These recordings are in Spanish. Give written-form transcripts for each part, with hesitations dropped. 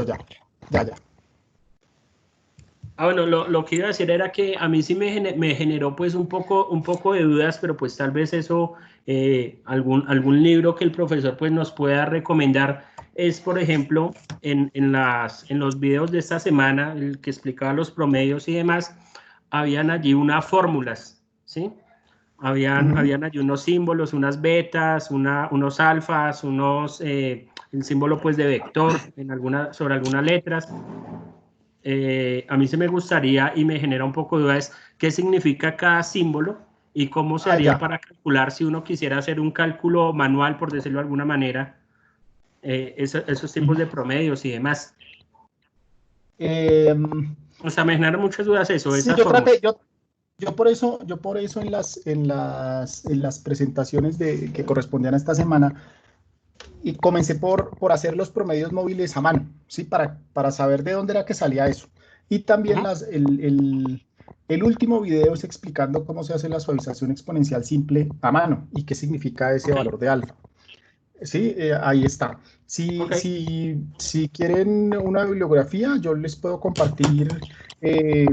Listo, ya. Bueno, lo que iba a decir era que a mí sí me generó pues un poco de dudas, pero pues tal vez eso, algún libro que el profesor pues nos pueda recomendar es, por ejemplo, en los videos de esta semana, el que explicaba los promedios y demás, habían allí unas fórmulas, ¿sí? Habían allí unos símbolos, unas betas, unos alfas, el símbolo pues de vector sobre algunas letras. A mí se me gustaría y me genera un poco de duda es qué significa cada símbolo y cómo se haría para calcular si uno quisiera hacer un cálculo manual, por decirlo de alguna manera, esos tipos de promedios y demás. O sea, me generan muchas dudas eso, sí, esas fórmulas. Yo por eso en las presentaciones que correspondían a esta semana, y comencé por hacer los promedios móviles a mano, ¿sí? Para saber de dónde era que salía eso. Y también el último video es explicando cómo se hace la suavización exponencial simple a mano y qué significa ese valor de alfa. Sí, ahí está. Si quieren una bibliografía, yo les puedo compartir eh,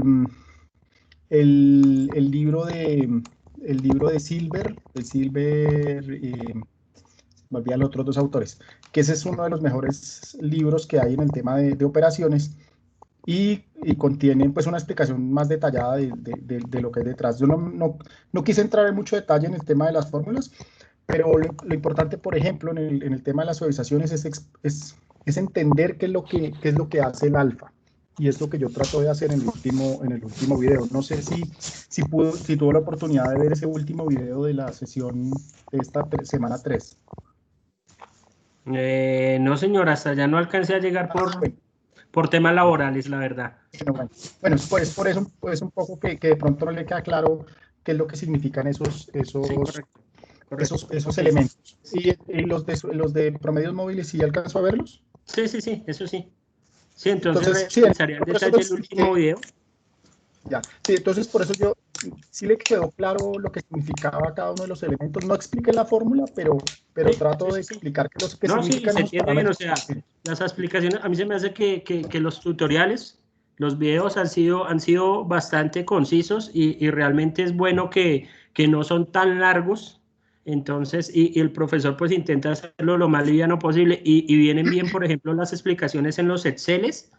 el libro de Silver, me olvidan los otros dos autores, que ese es uno de los mejores libros que hay en el tema de operaciones y contiene pues una explicación más detallada de lo que hay detrás. Yo no quise entrar en mucho detalle en el tema de las fórmulas, pero lo importante, por ejemplo, en el tema de las suavizaciones es entender qué es lo que hace el alfa. Y es lo que yo trato de hacer en el último video. No sé si tuvo la oportunidad de ver ese último video de la sesión de esta semana 3. No, señora, hasta allá no alcancé a llegar por temas laborales, la verdad. Bueno, pues por eso pues un poco que de pronto no le queda claro qué es lo que significan Sí, correcto. esos Okay. elementos. ¿Y los de promedios móviles, sí alcanzó a verlos? Sí, eso sí. Sí, entonces Entonces, sí, revisaría en por eso lo detalle el último expliqué. video. Ya. Sí, entonces por eso yo sí le quedó claro lo que significaba cada uno de los elementos. No expliqué la fórmula, pero trato de Sí. explicar qué No, sí, significan se esos entiende bien, o parámetros. sea, las explicaciones, a mí se me hace que los tutoriales, los videos han sido bastante concisos y realmente es bueno que no son tan largos, entonces, y el profesor pues intenta hacerlo lo más liviano posible y vienen bien, por ejemplo, las explicaciones en los Exceles,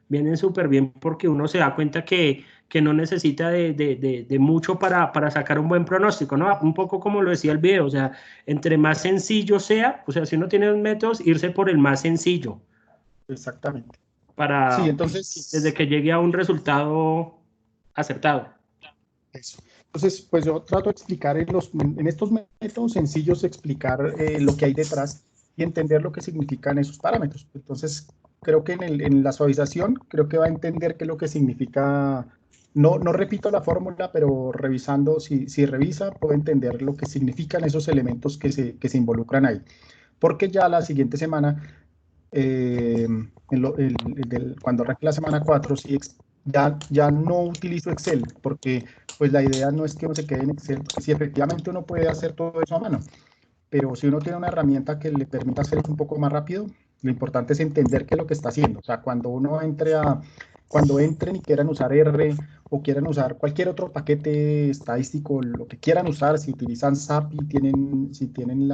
vienen súper bien porque uno se da cuenta que no necesita de mucho para sacar un buen pronóstico, ¿no? Un poco como lo decía el video, o sea, entre más sencillo sea, o sea, si uno tiene dos métodos, irse por el más sencillo Exactamente. Sí, para, desde entonces, que llegue a un resultado acertado. eso. Entonces, pues yo trato de explicar en estos métodos sencillos, explicar lo que hay detrás y entender lo que significan esos parámetros. Entonces, creo que en la suavización, creo que va a entender qué es lo que significa. No repito la fórmula, pero revisando, si revisa, puede entender lo que significan esos elementos que se involucran ahí. Porque ya la siguiente semana cuando arranque la semana 4 sí, ya no utilizo Excel, porque pues la idea no es que uno se quede en Excel, porque sí, efectivamente uno puede hacer todo eso a mano, pero si uno tiene una herramienta que le permita hacer eso un poco más rápido, lo importante es entender qué es lo que está haciendo. O sea, cuando entren y quieran usar R o quieran usar cualquier otro paquete estadístico, lo que quieran usar, si utilizan SAP y si tienen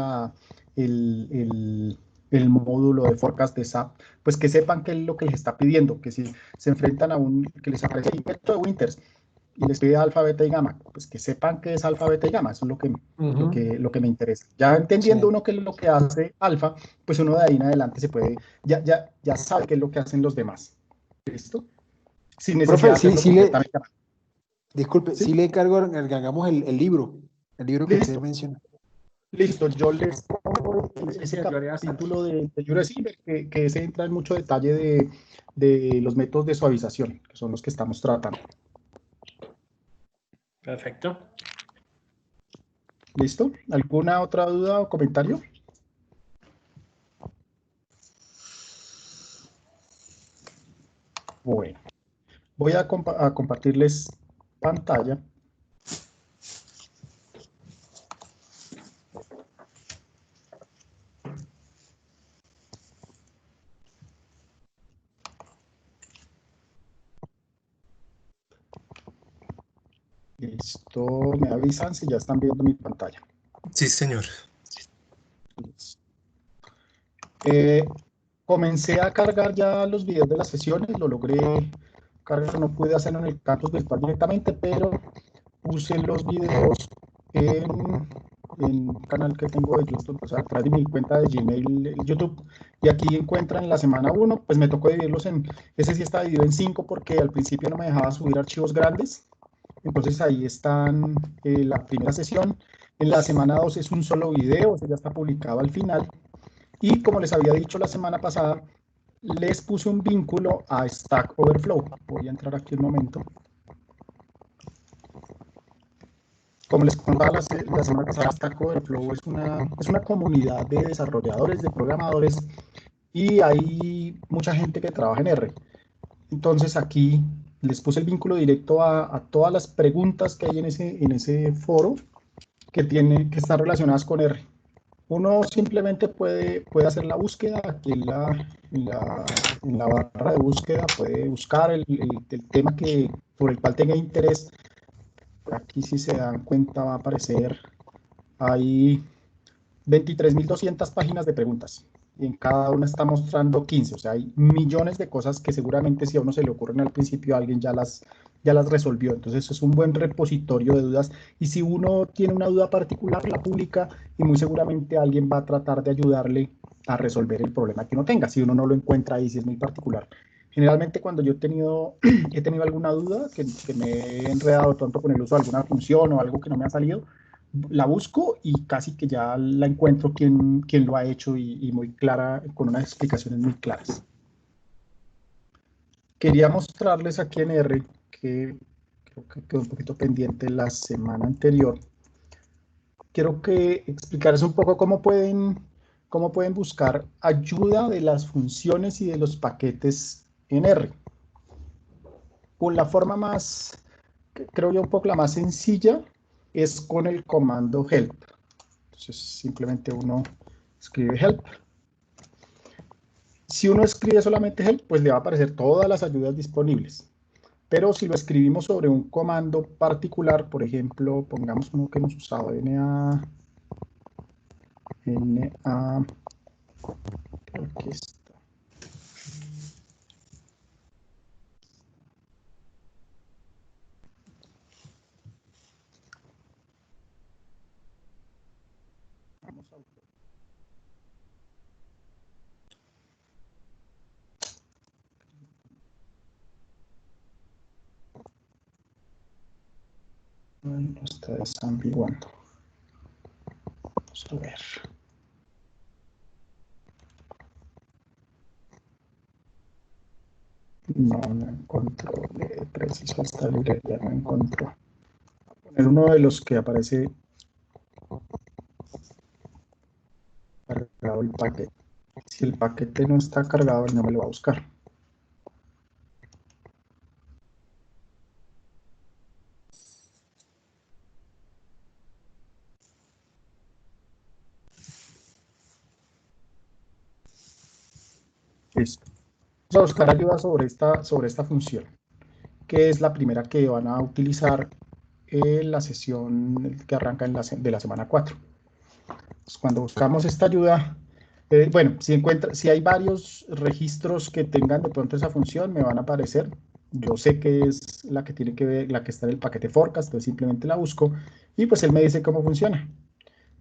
el, el, el módulo de forecast de SAP, pues que sepan qué es lo que les está pidiendo, que si se enfrentan que les aparece el de Winters y les pide alfa, beta y gamma, pues que sepan qué es alfa, beta y gamma, eso es lo que me interesa. Ya entendiendo uno qué es lo que hace alfa, pues uno de ahí en adelante ya sabe qué es lo que hacen los demás. ¿Listo? Sin necesidad Profe, de hacerlo completamente a mano. disculpe, ¿Sí? sí le encargo que hagamos el libro que usted Listo. menciona. Listo, yo les pongo Sí, ese ayudaría bastante. capítulo de libro de Silver que se entra en mucho detalle de los métodos de suavización, que son los que estamos tratando. Perfecto. ¿Listo? ¿Alguna otra duda o comentario? Bueno, voy a compartirles pantalla. Listo, me avisan si ya están viendo mi pantalla. Sí, señor. Comencé a cargar ya los videos de las sesiones, lo logré cargar, no pude hacerlo en el campus virtual directamente, pero puse los videos en un canal que tengo de YouTube, o sea, a través de mi cuenta de Gmail, YouTube, y aquí encuentran la semana 1, pues me tocó dividirlos ese sí está dividido en 5 porque al principio no me dejaba subir archivos grandes, entonces ahí están la primera sesión, en la semana 2 es un solo video, o sea, ya está publicado al final, y como les había dicho la semana pasada, les puse un vínculo a Stack Overflow, voy a entrar aquí un momento. Como les contaba la semana pasada, Stack Overflow es una comunidad de desarrolladores, de programadores, y hay mucha gente que trabaja en R. Entonces aquí les puse el vínculo directo a todas las preguntas que hay en ese foro que están relacionadas con R. Uno simplemente puede hacer la búsqueda, aquí en la barra de búsqueda puede buscar el tema por el cual tenga interés. Aquí, si se dan cuenta, va a aparecer, hay 23.200 páginas de preguntas y en cada una está mostrando 15, o sea, hay millones de cosas que seguramente si a uno se le ocurren al principio alguien ya las resolvió, entonces eso es un buen repositorio de dudas y si uno tiene una duda particular la publica y muy seguramente alguien va a tratar de ayudarle a resolver el problema que uno tenga, si uno no lo encuentra ahí, si es muy particular. Generalmente cuando yo he tenido alguna duda, que me he enredado tanto con el uso de alguna función o algo que no me ha salido, la busco y casi que ya la encuentro quién lo ha hecho y muy clara, con unas explicaciones muy claras. Quería mostrarles aquí en R, que creo que quedó un poquito pendiente la semana anterior. Quiero explicarles un poco cómo pueden buscar ayuda de las funciones y de los paquetes en R. Con la forma más, creo yo un poco la más sencilla, es con el comando help. Entonces simplemente uno escribe help. Si uno escribe solamente help, pues le va a aparecer todas las ayudas disponibles. Pero si lo escribimos sobre un comando particular, por ejemplo, pongamos uno que hemos usado, NA, creo que está. Vamos a ver. No está desambiguando. Vamos a ver. No encontró, preciso esta librería, no encontró. Voy a poner uno de los que aparece cargado el paquete. Si el paquete no está cargado, no me lo va a buscar. Listo. Vamos a buscar ayuda sobre esta función, que es la primera que van a utilizar en la sesión que arranca de la semana 4. Entonces, cuando buscamos esta ayuda, bueno, si hay varios registros que tengan de pronto esa función, me van a aparecer. Yo sé que es la que tiene que ver, la que está en el paquete forecast, entonces simplemente la busco y pues él me dice cómo funciona.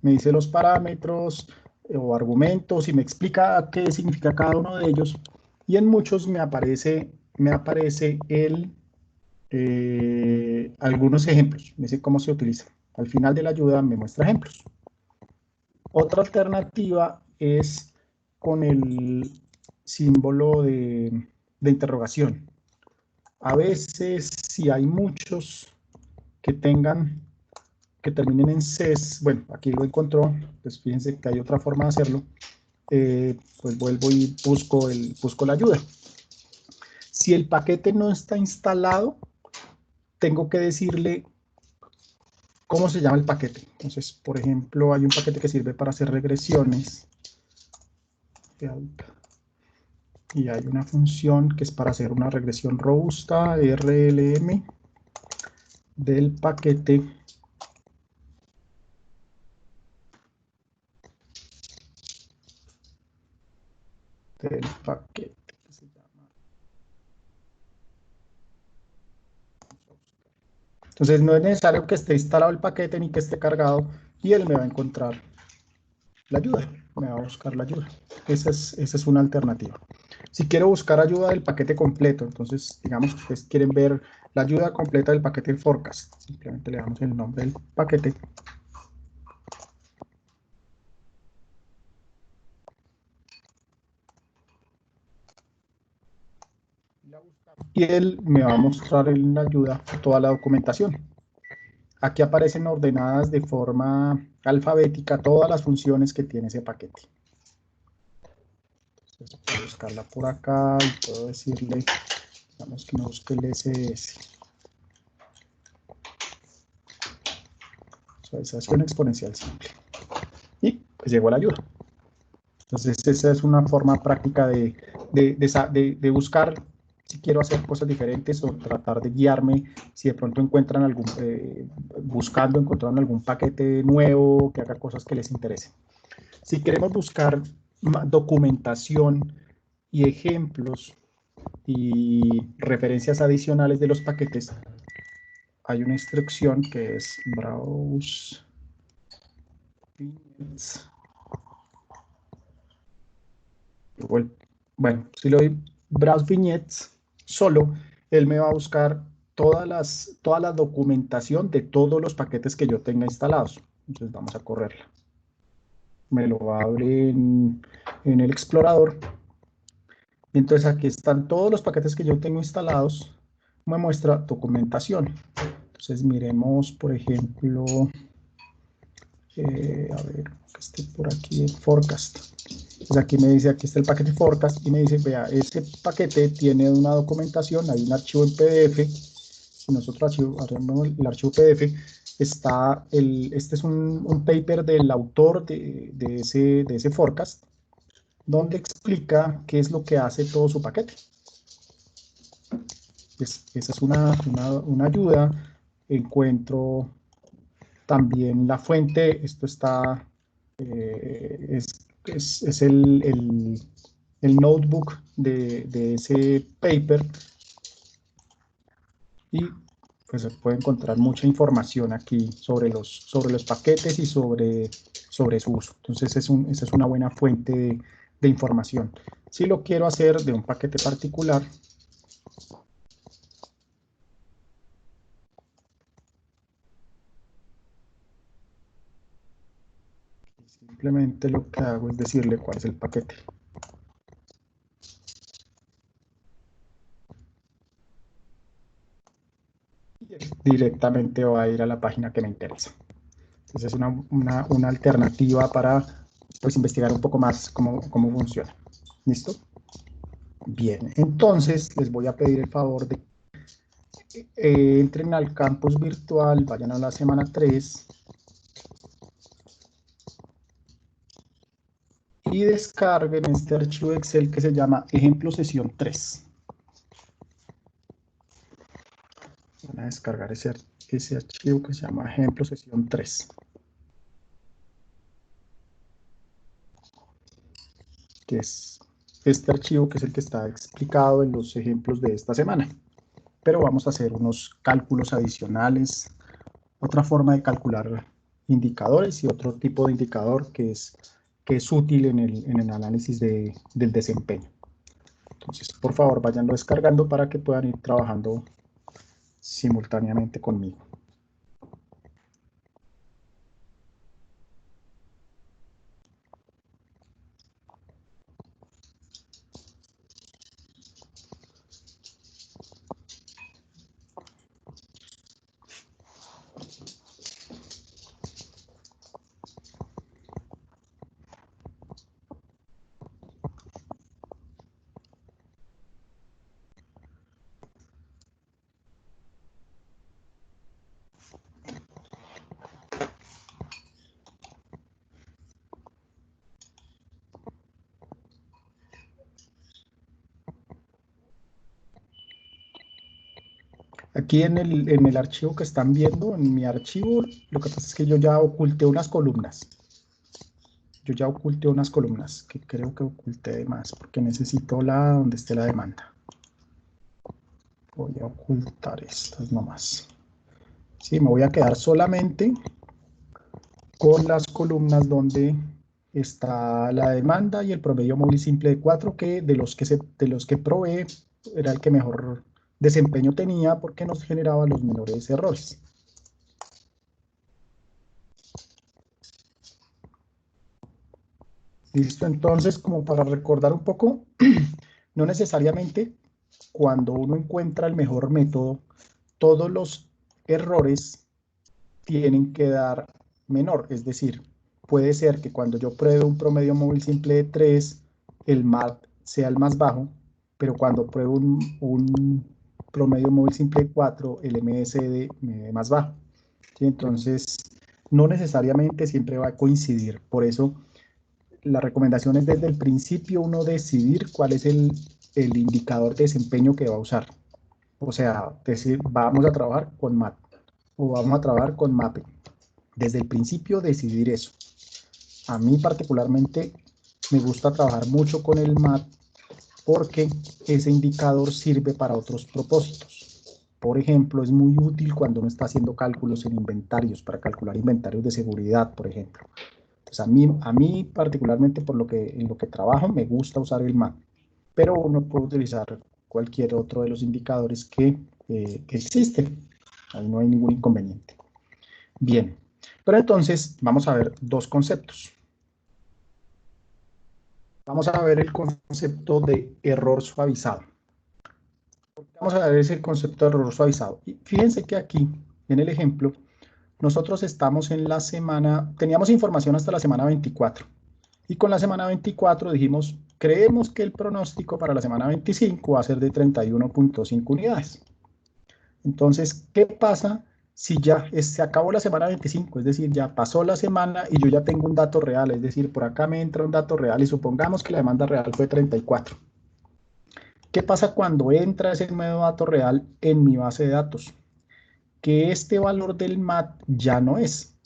Me dice los parámetros o argumentos y me explica qué significa cada uno de ellos. Y en muchos me aparece algunos ejemplos, me dice cómo se utiliza. Al final de la ayuda me muestra ejemplos. Otra alternativa es con el símbolo de interrogación. A veces, si hay muchos que terminen en CES, bueno, aquí lo encontró, pues fíjense que hay otra forma de hacerlo, pues vuelvo y busco la ayuda. Si el paquete no está instalado, tengo que decirle cómo se llama el paquete. Entonces, por ejemplo, hay un paquete que sirve para hacer regresiones. Y hay una función que es para hacer una regresión robusta, RLM. del paquete que se llama. Entonces no es necesario que esté instalado el paquete ni que esté cargado y él me va a encontrar la ayuda, me va a buscar la ayuda. Esa es una alternativa. Si quiero buscar ayuda del paquete completo, entonces digamos que ustedes quieren ver la ayuda completa del paquete forecast, simplemente le damos el nombre del paquete. Y él me va a mostrar en la ayuda toda la documentación. Aquí aparecen ordenadas de forma alfabética todas las funciones que tiene ese paquete. Entonces puedo buscarla por acá y puedo decirle, digamos que me busque el SS. Suavización exponencial simple. Y pues llegó la ayuda. Entonces esa es una forma práctica de buscar si quiero hacer cosas diferentes o tratar de guiarme si de pronto encuentran encontraron algún paquete nuevo que haga cosas que les interesen. Si queremos buscar documentación y ejemplos y referencias adicionales de los paquetes, hay una instrucción que es browse vignets. Bueno, si le doy browse vignets solo, él me va a buscar toda la documentación de todos los paquetes que yo tenga instalados. Entonces vamos a correrla. Me lo abre en el explorador. Entonces aquí están todos los paquetes que yo tengo instalados. Me muestra documentación. Entonces miremos, por ejemplo, a ver, que esté por aquí el forecast. Entonces aquí me dice, aquí está el paquete forecast y me dice, vea, este paquete tiene una documentación, hay un archivo en PDF. Si nosotros abrimos el archivo PDF, este es un paper del autor de ese forecast, donde explica qué es lo que hace todo su paquete. Esa es una ayuda. Encuentro también la fuente, esto está, es el notebook de ese paper y pues se puede encontrar mucha información aquí sobre los paquetes y sobre su uso. Entonces esa es una buena fuente de información. Si lo quiero hacer de un paquete particular, simplemente lo que hago es decirle cuál es el paquete. Directamente va a ir a la página que me interesa. Entonces es una alternativa para pues, investigar un poco más cómo funciona. ¿Listo? Bien, entonces les voy a pedir el favor de que entren al campus virtual, vayan a la semana 3 y descarguen este archivo de Excel que se llama ejemplo sesión 3. Van a descargar ese archivo que se llama ejemplo sesión 3. Que es este archivo que es el que está explicado en los ejemplos de esta semana. Pero vamos a hacer unos cálculos adicionales, otra forma de calcular indicadores y otro tipo de indicador que es útil en el análisis del desempeño. Entonces, por favor, váyanlo descargando para que puedan ir trabajando simultáneamente conmigo. Aquí en el archivo que están viendo, en mi archivo, lo que pasa es que yo ya oculté unas columnas. Yo ya oculté unas columnas, que creo que oculté de más, porque necesito la donde esté la demanda. Voy a ocultar estas nomás. Sí, me voy a quedar solamente con las columnas donde está la demanda y el promedio móvil simple de 4, que de los que probé era el que mejor desempeño tenía porque nos generaba los menores errores. Listo, entonces, como para recordar un poco, no necesariamente cuando uno encuentra el mejor método, todos los errores tienen que dar menor, es decir, puede ser que cuando yo pruebe un promedio móvil simple de 3, el MAT sea el más bajo, pero cuando pruebo un promedio móvil simple de 4, el MSD me dé más bajo. ¿Sí? Entonces, no necesariamente siempre va a coincidir. Por eso, la recomendación es desde el principio uno decidir cuál es el indicador de desempeño que va a usar. O sea, decir, vamos a trabajar con MAT o vamos a trabajar con MAPE. Desde el principio decidir eso. A mí particularmente me gusta trabajar mucho con el MAT porque ese indicador sirve para otros propósitos. Por ejemplo, es muy útil cuando uno está haciendo cálculos en inventarios, para calcular inventarios de seguridad, por ejemplo. Entonces, a mí particularmente en lo que trabajo me gusta usar el MAT, pero uno puede utilizar cualquier otro de los indicadores que existen. Ahí no hay ningún inconveniente. Bien, pero entonces vamos a ver dos conceptos. Vamos a ver el concepto de error suavizado. Vamos a ver ese concepto de error suavizado. Y fíjense que aquí, en el ejemplo, nosotros estamos en la semana, teníamos información hasta la semana 24. Y con la semana 24 dijimos, creemos que el pronóstico para la semana 25 va a ser de 31.5 unidades. Entonces, ¿qué pasa si ya se acabó la semana 25? Es decir, ya pasó la semana y yo ya tengo un dato real. Es decir, por acá me entra un dato real y supongamos que la demanda real fue 34. ¿Qué pasa cuando entra ese nuevo dato real en mi base de datos? Que este valor del MAT ya no es,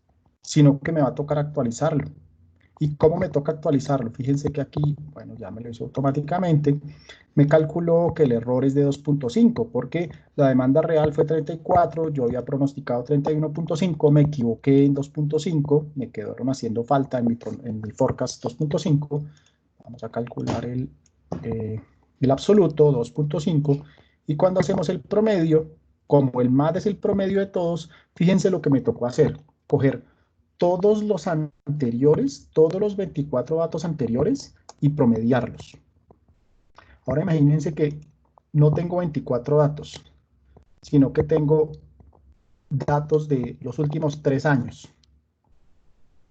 sino que me va a tocar actualizarlo. ¿Y cómo me toca actualizarlo? Fíjense que aquí, bueno, ya me lo hizo automáticamente, me calculó que el error es de 2.5, porque la demanda real fue 34, yo había pronosticado 31.5, me equivoqué en 2.5, me quedaron haciendo falta en mi forecast 2.5, vamos a calcular el absoluto, 2.5, y cuando hacemos el promedio, como el MAD es el promedio de todos, fíjense lo que me tocó hacer, coger todos los anteriores, todos los 24 datos anteriores y promediarlos. Ahora imagínense que no tengo 24 datos, sino que tengo datos de los últimos 3 años.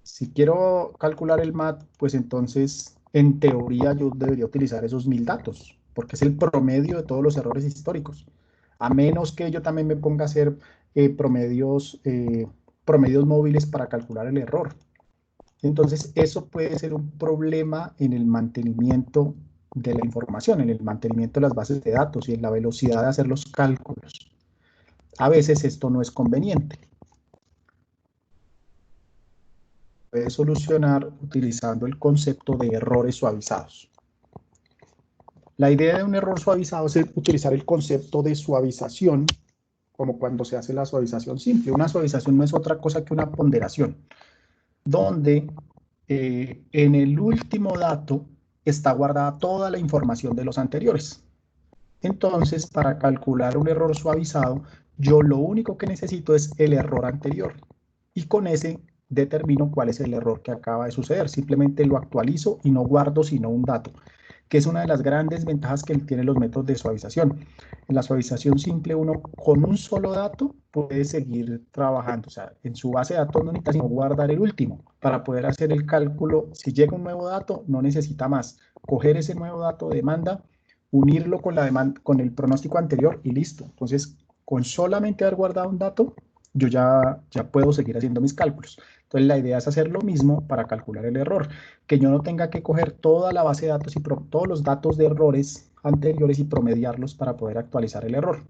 Si quiero calcular el MAT, pues entonces, en teoría, yo debería utilizar esos 1000 datos, porque es el promedio de todos los errores históricos. A menos que yo también me ponga a hacer promedios móviles para calcular el error. Entonces, eso puede ser un problema en el mantenimiento de la información, en el mantenimiento de las bases de datos y en la velocidad de hacer los cálculos. A veces esto no es conveniente. Puede solucionar utilizando el concepto de errores suavizados. La idea de un error suavizado es utilizar el concepto de suavización, como cuando se hace la suavización simple. Una suavización no es otra cosa que una ponderación, donde en el último dato está guardada toda la información de los anteriores. Entonces, para calcular un error suavizado, yo lo único que necesito es el error anterior. Y con ese determino cuál es el error que acaba de suceder. Simplemente lo actualizo y no guardo sino un dato, que es una de las grandes ventajas que tienen los métodos de suavización. En la suavización simple, uno con un solo dato puede seguir trabajando. O sea, en su base de datos no necesita sino guardar el último. Para poder hacer el cálculo, si llega un nuevo dato, no necesita más. Coger ese nuevo dato de demanda, unirlo con la demanda, con el pronóstico anterior y listo. Entonces, con solamente haber guardado un dato, yo ya puedo seguir haciendo mis cálculos. Entonces, la idea es hacer lo mismo para calcular el error, que yo no tenga que coger toda la base de datos y todos los datos de errores anteriores y promediarlos para poder actualizar el error.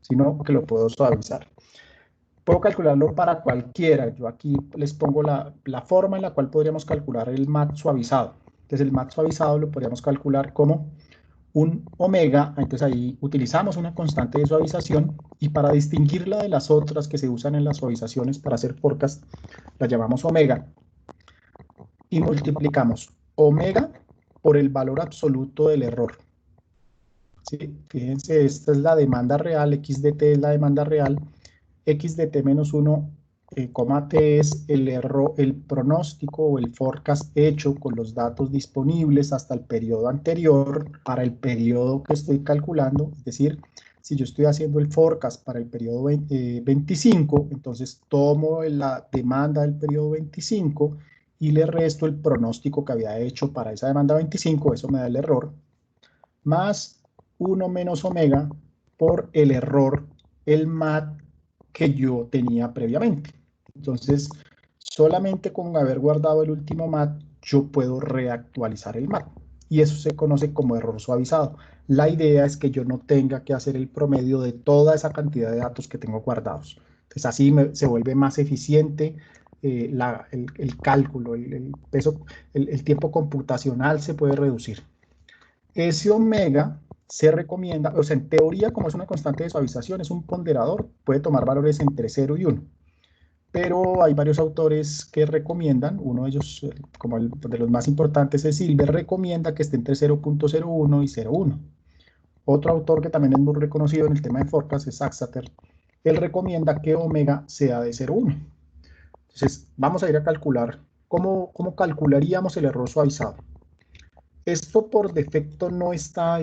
sino que lo puedo suavizar. Puedo calcularlo para cualquiera. Yo aquí les pongo la forma en la cual podríamos calcular el MAT suavizado. Entonces el MAT suavizado lo podríamos calcular como un omega. Entonces ahí utilizamos una constante de suavización y para distinguirla de las otras que se usan en las suavizaciones para hacer forecast, la llamamos omega. Y multiplicamos omega por el valor absoluto del error. ¿Sí? Fíjense, esta es la demanda real, x de t es la demanda real, x de t menos 1, t es el error, el pronóstico o el forecast hecho con los datos disponibles hasta el periodo anterior para el periodo que estoy calculando. Es decir, si yo estoy haciendo el forecast para el periodo 25, entonces tomo la demanda del periodo 25 y le resto el pronóstico que había hecho para esa demanda 25, eso me da el error, más 1 menos omega por el error, el MAT que yo tenía previamente. Entonces, solamente con haber guardado el último MAT, yo puedo reactualizar el MAT. Y eso se conoce como error suavizado. La idea es que yo no tenga que hacer el promedio de toda esa cantidad de datos que tengo guardados. Entonces, así se vuelve más eficiente el cálculo, el peso, el tiempo computacional se puede reducir. Ese omega se recomienda, o sea, en teoría, como es una constante de suavización, es un ponderador, puede tomar valores entre 0 y 1. Pero hay varios autores que recomiendan, uno de ellos, como el de los más importantes, es Silver, recomienda que esté entre 0.01 y 0.1. Otro autor que también es muy reconocido en el tema de forecast es Axater. Él recomienda que omega sea de 0.1. Entonces, vamos a ir a calcular cómo calcularíamos el error suavizado. Esto por defecto no está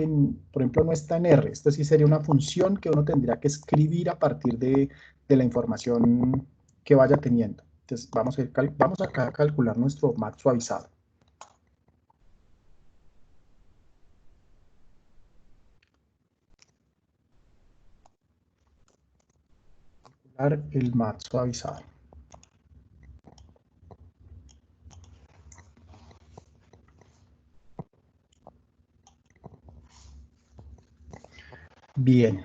por ejemplo, no está en R. Esto sí sería una función que uno tendría que escribir a partir de la información que vaya teniendo. Entonces, vamos acá a calcular nuestro MAT suavizado. Calcular el MAT suavizado. Bien.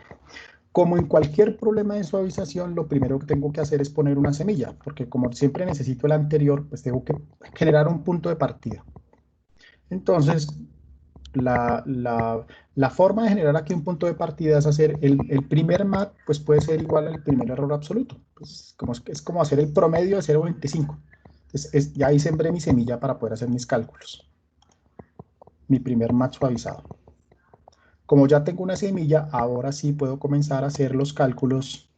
Como en cualquier problema de suavización, lo primero que tengo que hacer es poner una semilla, porque como siempre necesito el anterior, pues tengo que generar un punto de partida. Entonces, la forma de generar aquí un punto de partida es hacer el primer MAT, pues puede ser igual al primer error absoluto. Pues es como hacer el promedio de 0.25. Entonces, ya ahí sembré mi semilla para poder hacer mis cálculos. Mi primer MAT suavizado. Como ya tengo una semilla, ahora sí puedo comenzar a hacer los cálculos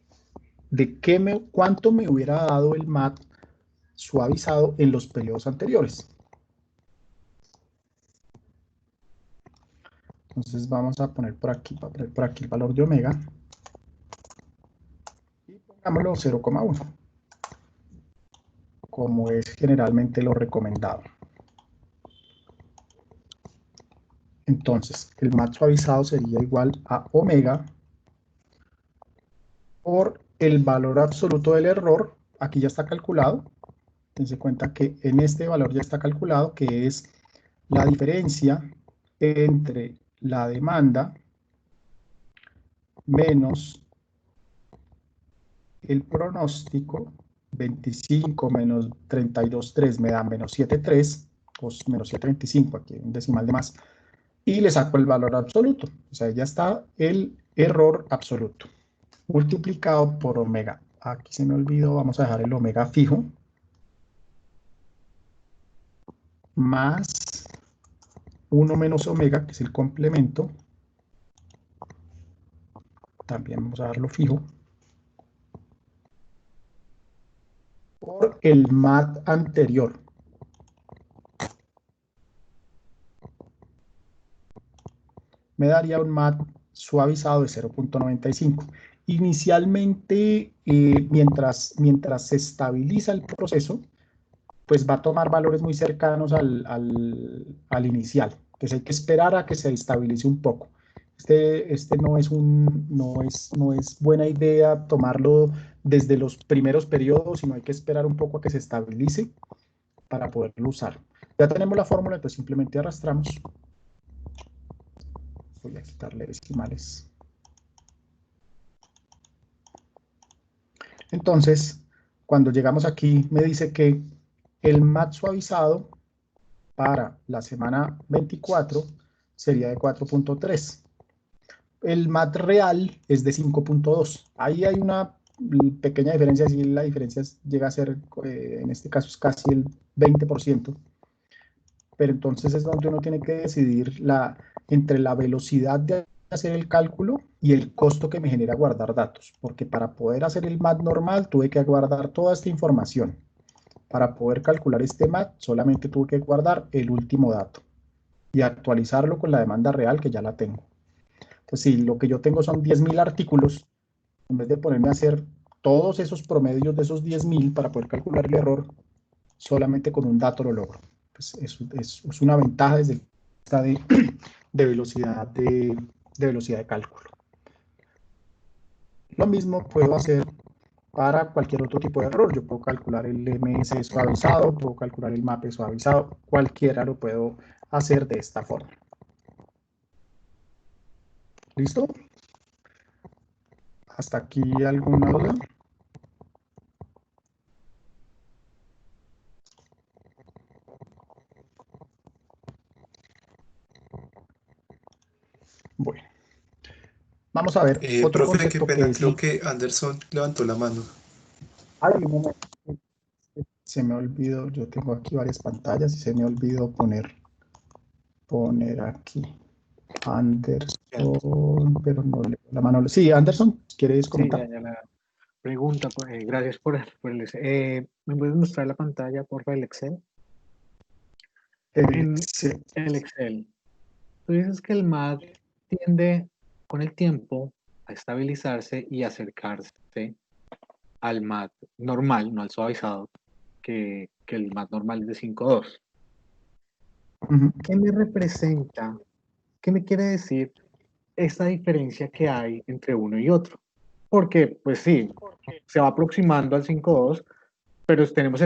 de cuánto me hubiera dado el MAT suavizado en los periodos anteriores. Entonces vamos a poner por aquí el valor de omega. Y pongámoslo 0,1. Como es generalmente lo recomendado. Entonces, el MAT suavizado sería igual a omega por el valor absoluto del error. Aquí ya está calculado. Dense cuenta que en este valor ya está calculado, que es la diferencia entre la demanda menos el pronóstico. 25 menos 32,3 me da menos 7,3, o menos 7,25, aquí un decimal de más. Y le saco el valor absoluto. O sea, ya está el error absoluto multiplicado por omega. Aquí se me olvidó, vamos a dejar el omega fijo. Más 1 menos omega, que es el complemento. También vamos a darlo fijo. Por el MAT anterior. Me daría un MAT suavizado de 0.95. Inicialmente, mientras se estabiliza el proceso, pues va a tomar valores muy cercanos al inicial. Entonces hay que esperar a que se estabilice un poco. No es buena idea tomarlo desde los primeros periodos, sino hay que esperar un poco a que se estabilice para poderlo usar. Ya tenemos la fórmula, entonces simplemente arrastramos. Voy a quitarle decimales. Entonces, cuando llegamos aquí, me dice que el MAT suavizado para la semana 24 sería de 4.3. El MAT real es de 5.2. Ahí hay una pequeña diferencia, si la diferencia llega a ser, en este caso es casi el 20%, pero entonces es donde uno tiene que decidir entre la velocidad de hacer el cálculo y el costo que me genera guardar datos, porque para poder hacer el MAT normal tuve que guardar toda esta información. Para poder calcular este MAT solamente tuve que guardar el último dato y actualizarlo con la demanda real que ya la tengo. Entonces, si lo que yo tengo son 10.000 artículos, en vez de ponerme a hacer todos esos promedios de esos 10.000 para poder calcular el error, solamente con un dato lo logro. Pues es una ventaja desde el punto de vista de velocidad de cálculo. Lo mismo puedo hacer para cualquier otro tipo de error. Yo puedo calcular el MS suavizado, puedo calcular el MAP suavizado, cualquiera lo puedo hacer de esta forma. ¿Listo? ¿Hasta aquí alguna duda? Bueno, vamos a ver otro Profe, qué concepto que pena, es... creo que Anderson levantó la mano. Ay, un momento. Se me olvidó, yo tengo aquí varias pantallas y se me olvidó poner aquí Anderson, pero no le la mano. Sí, Anderson, ¿quieres Sí, comentar? ya la pregunta, gracias por ¿me puedes mostrar la pantalla, por favor, el Excel? En Sí. el Excel, tú dices que el MAT tiende con el tiempo a estabilizarse y acercarse al MAT normal, no al suavizado, que el MAT normal es de 5.2. ¿Qué me representa? ¿Qué me quiere decir esta diferencia que hay entre uno y otro? Porque, pues sí, se va aproximando al 5.2, pero estamos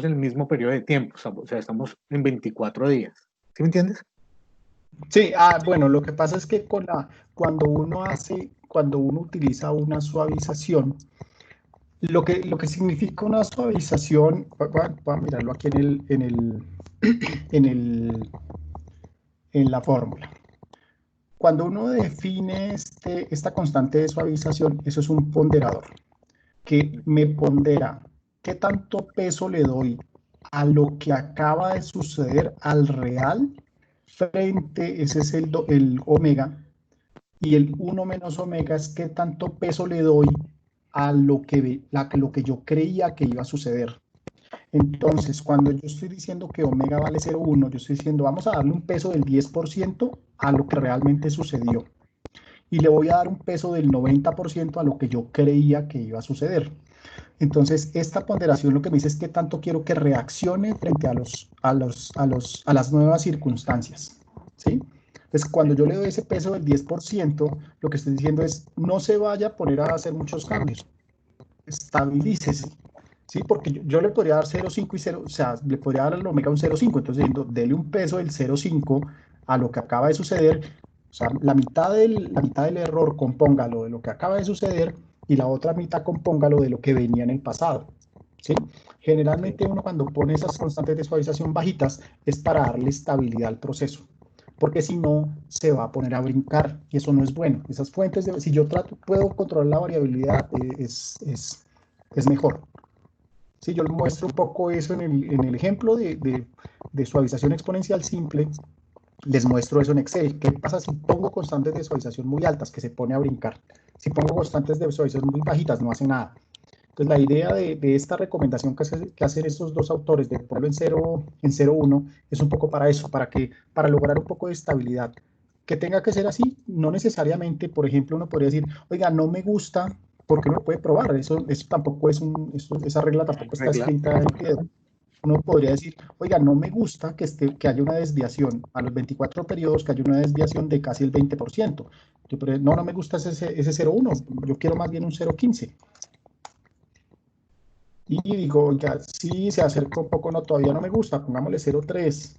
en el mismo periodo de tiempo, o sea, estamos en 24 días. ¿Sí me entiendes? Sí, bueno, lo que pasa es que cuando uno utiliza una suavización, lo que significa una suavización, voy a mirarlo aquí en la fórmula. Cuando uno define esta constante de suavización, eso es un ponderador que me pondera qué tanto peso le doy a lo que acaba de suceder al real frente, ese es el omega, y el 1 menos omega es qué tanto peso le doy a lo que yo creía que iba a suceder. Entonces, cuando yo estoy diciendo que omega vale 0,1, yo estoy diciendo vamos a darle un peso del 10% a lo que realmente sucedió. Y le voy a dar un peso del 90% a lo que yo creía que iba a suceder. Entonces, esta ponderación lo que me dice es qué tanto quiero que reaccione frente a las nuevas circunstancias, ¿sí? Entonces, cuando yo le doy ese peso del 10%, lo que estoy diciendo es no se vaya a poner a hacer muchos cambios, estabilícese, ¿sí? Porque yo le podría dar 0,5 y 0, o sea, le podría dar al omega un 0,5, entonces dele un peso del 0,5 a lo que acaba de suceder, o sea, la mitad del error compóngalo de lo que acaba de suceder y la otra mitad compóngalo de lo que venía en el pasado, ¿sí? Generalmente uno cuando pone esas constantes de suavización bajitas es para darle estabilidad al proceso, porque si no se va a poner a brincar y eso no es bueno. Esas fuentes, si yo puedo controlar la variabilidad, es mejor. Sí, yo les muestro un poco eso en el ejemplo de suavización exponencial simple. Les muestro eso en Excel. ¿Qué pasa si pongo constantes de suavización muy altas, que se pone a brincar? Si pongo constantes de suavización muy bajitas, no hace nada. Entonces, la idea de esta recomendación que hacen estos dos autores de ponerlo en 0,1 es un poco para eso, para lograr un poco de estabilidad. Que tenga que ser así, no necesariamente, por ejemplo, uno podría decir, oiga, no me gusta, porque uno puede probar, eso tampoco esa regla tampoco está escrita en piedra. Uno podría decir, oiga, no me gusta que haya una desviación a los 24 periodos, que haya una desviación de casi el 20%. No me gusta ese 0,1, yo quiero más bien un 0,15. Y digo, oiga, sí, se acerca un poco, no, todavía no me gusta, pongámosle 0,3.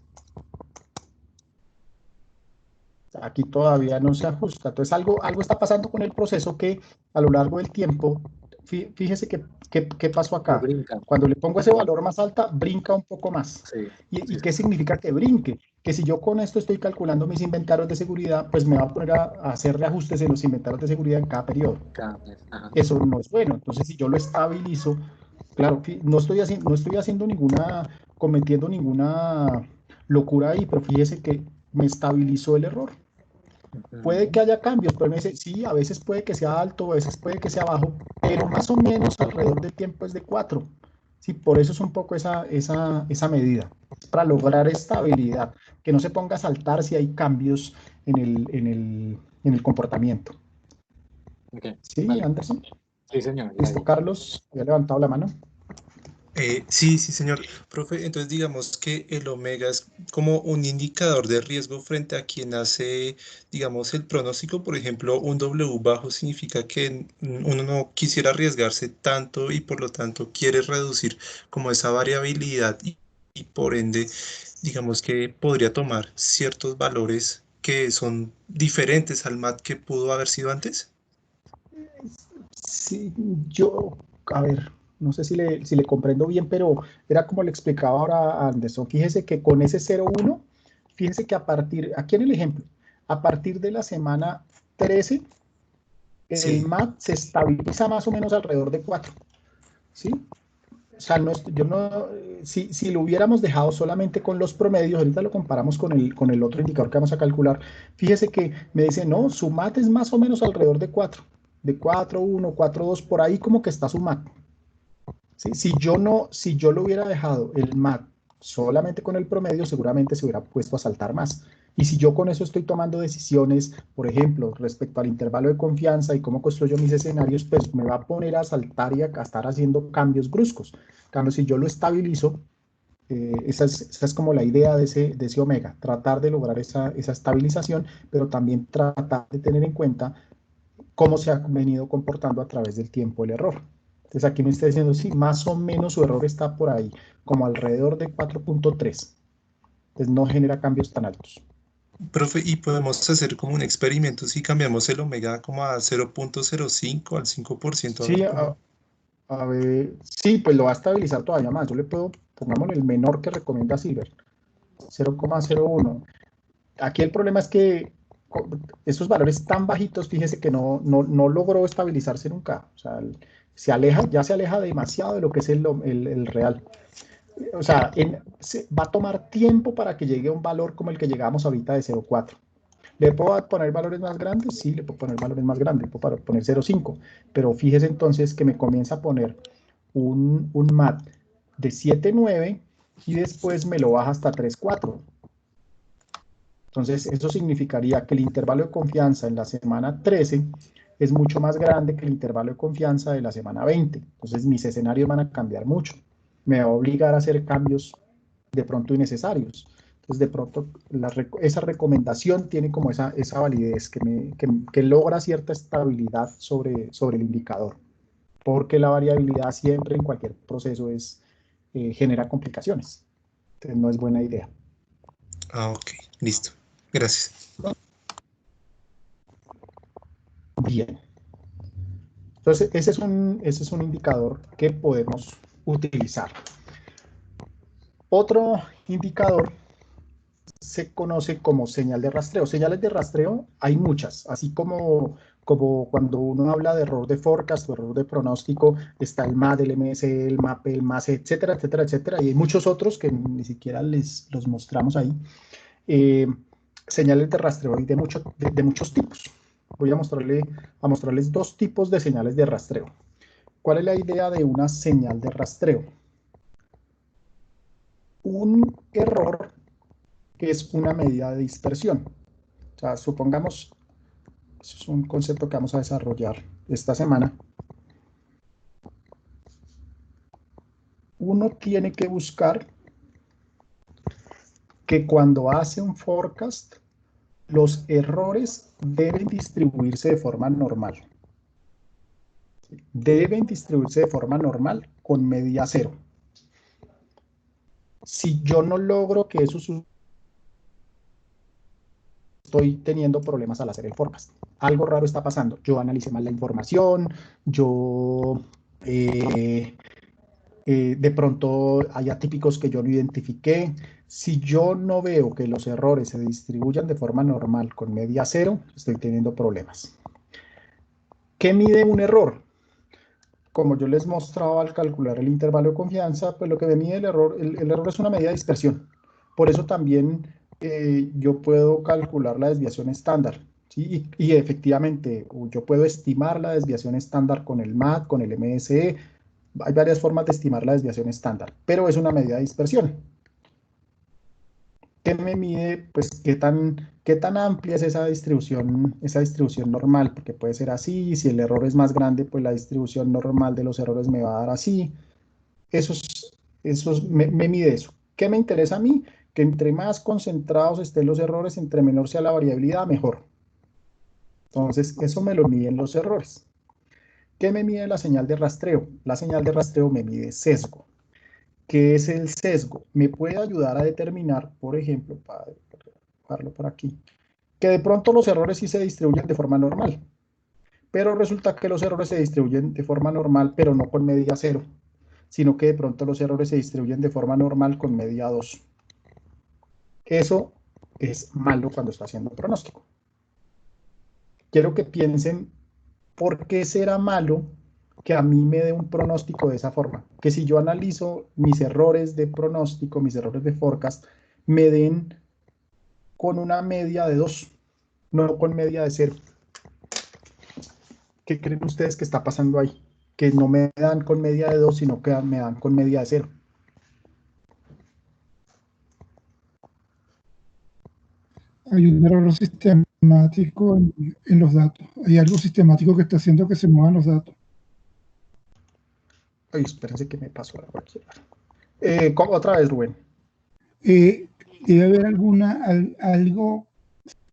Aquí todavía no se ajusta. Entonces, algo está pasando con el proceso que a lo largo del tiempo fíjese qué pasó Pero acá. brinca. Cuando le pongo ese valor más alta, brinca un poco más. Sí, ¿Y qué significa que brinque? Que si yo con esto estoy calculando mis inventarios de seguridad, pues me va a poner a hacer reajustes en los inventarios de seguridad en cada periodo. cada mes. Ajá. Eso no es bueno. Entonces, si yo lo estabilizo, claro, no estoy haciendo cometiendo ninguna locura ahí, pero fíjese que me estabilizó el error. Puede que haya cambios, pero me dice, sí, a veces puede que sea alto, a veces puede que sea bajo, pero más o menos alrededor del tiempo es de 4. Sí, por eso es un poco esa medida, para lograr estabilidad, que no se ponga a saltar si hay cambios en el comportamiento. Okay, ¿Sí, vale. Anderson? Sí, señor. ¿Listo, Carlos? ¿Ya ha levantado la mano? Sí, señor. Profe, entonces digamos que el omega es como un indicador de riesgo frente a quien hace, digamos, el pronóstico. Por ejemplo, un W bajo significa que uno no quisiera arriesgarse tanto y por lo tanto quiere reducir como esa variabilidad y por ende, digamos que podría tomar ciertos valores que son diferentes al MAT que pudo haber sido antes. Sí, a ver, no sé si le comprendo bien, pero era como le explicaba ahora a Anderson. Fíjese que con ese 0,1, fíjese que aquí en el ejemplo, a partir de la semana 13, el Sí, MAT se estabiliza más o menos alrededor de 4, ¿sí? O sea, si lo hubiéramos dejado solamente con los promedios, ahorita lo comparamos con el otro indicador que vamos a calcular, fíjese que me dice, no, su MAT es más o menos alrededor de 4,1, 4,2, por ahí como que está su MAT. ¿Sí? Si yo lo hubiera dejado el MAT solamente con el promedio, seguramente se hubiera puesto a saltar más. Y si yo con eso estoy tomando decisiones, por ejemplo, respecto al intervalo de confianza y cómo construyo mis escenarios, pues me va a poner a saltar y a estar haciendo cambios bruscos. En cambio, si yo lo estabilizo, esa es como la idea de ese omega, tratar de lograr esa estabilización, pero también tratar de tener en cuenta cómo se ha venido comportando a través del tiempo el error. Entonces aquí me está diciendo, sí, más o menos su error está por ahí, como alrededor de 4,3. Entonces no genera cambios tan altos. profe, y podemos hacer como un experimento si cambiamos el omega como a 0,05 al 5%, a Sí, ver cómo. a ver, sí, pues lo va a estabilizar todavía más. Yo le puedo, pongámosle el menor que recomienda Silver, 0,01. Aquí el problema es que esos valores tan bajitos, fíjese que no logró estabilizarse nunca. O sea, ya se aleja demasiado de lo que es el real. O sea, va a tomar tiempo para que llegue a un valor como el que llegamos ahorita de 0,4. ¿Le puedo poner valores más grandes? Sí, le puedo poner valores más grandes, le puedo poner 0,5, pero fíjese entonces que me comienza a poner un MAT de 7,9 y después me lo baja hasta 3,4. Entonces, eso significaría que el intervalo de confianza en la semana 13 es mucho más grande que el intervalo de confianza de la semana 20. Entonces, mis escenarios van a cambiar mucho. Me va a obligar a hacer cambios de pronto innecesarios. Entonces, de pronto, esa recomendación tiene como esa validez que logra cierta estabilidad sobre el indicador, porque la variabilidad siempre en cualquier proceso genera complicaciones. Entonces, no es buena idea. Ah, ok, listo. Gracias. Bien. Entonces, ese es un indicador que podemos utilizar. Otro indicador se conoce como señal de rastreo. Señales de rastreo hay muchas, así como cuando uno habla de error de forecast o error de pronóstico, está el MAD, el MSE, el MAPE, el MASE, etcétera, etcétera, etcétera, y hay muchos otros que ni siquiera los mostramos ahí. Señales de rastreo hay de muchos tipos. Voy a mostrarles dos tipos de señales de rastreo. ¿Cuál es la idea de una señal de rastreo? Un error que es una medida de dispersión. O sea, supongamos, eso es un concepto que vamos a desarrollar esta semana. Uno tiene que buscar que cuando hace un forecast, los errores deben distribuirse de forma normal. Deben distribuirse de forma normal con media cero. Si yo no logro que eso suceda, estoy teniendo problemas al hacer el forecast. Algo raro está pasando. Yo analicé mal la información, yo De pronto hay atípicos que yo no identifiqué. Si yo no veo que los errores se distribuyan de forma normal con media cero, estoy teniendo problemas. ¿Qué mide un error? Como yo les mostraba al calcular el intervalo de confianza, pues lo que me mide el error es una medida de dispersión. Por eso también yo puedo calcular la desviación estándar, ¿sí? Y efectivamente yo puedo estimar la desviación estándar con el MAT, con el MSE. Hay varias formas de estimar la desviación estándar, pero es una medida de dispersión. ¿Qué me mide? Pues qué tan amplia es esa distribución normal, porque puede ser así, si el error es más grande, pues la distribución normal de los errores me va a dar así. Me mide eso. ¿Qué me interesa a mí? Que entre más concentrados estén los errores, entre menor sea la variabilidad, mejor. Entonces, eso me lo miden los errores. ¿Qué me mide la señal de rastreo? La señal de rastreo me mide sesgo. ¿Qué es el sesgo? Me puede ayudar a determinar, por ejemplo, para dejarlo por aquí, que de pronto los errores sí se distribuyen de forma normal, pero resulta que los errores se distribuyen de forma normal, pero no con media cero, sino que de pronto los errores se distribuyen de forma normal con media 2. Eso es malo cuando está haciendo un pronóstico. Quiero que piensen por qué será malo que a mí me dé un pronóstico de esa forma. Que si yo analizo mis errores de pronóstico, mis errores de forecast, me den con una media de 2, no con media de 0. ¿Qué creen ustedes que está pasando ahí? Que no me dan con media de 2, sino que me dan con media de 0. Hay un error sistemático en los datos. Hay algo sistemático que está haciendo que se muevan los datos. Ay, espérense que me pasó algo aquí. Otra vez, Rubén. Debe haber algo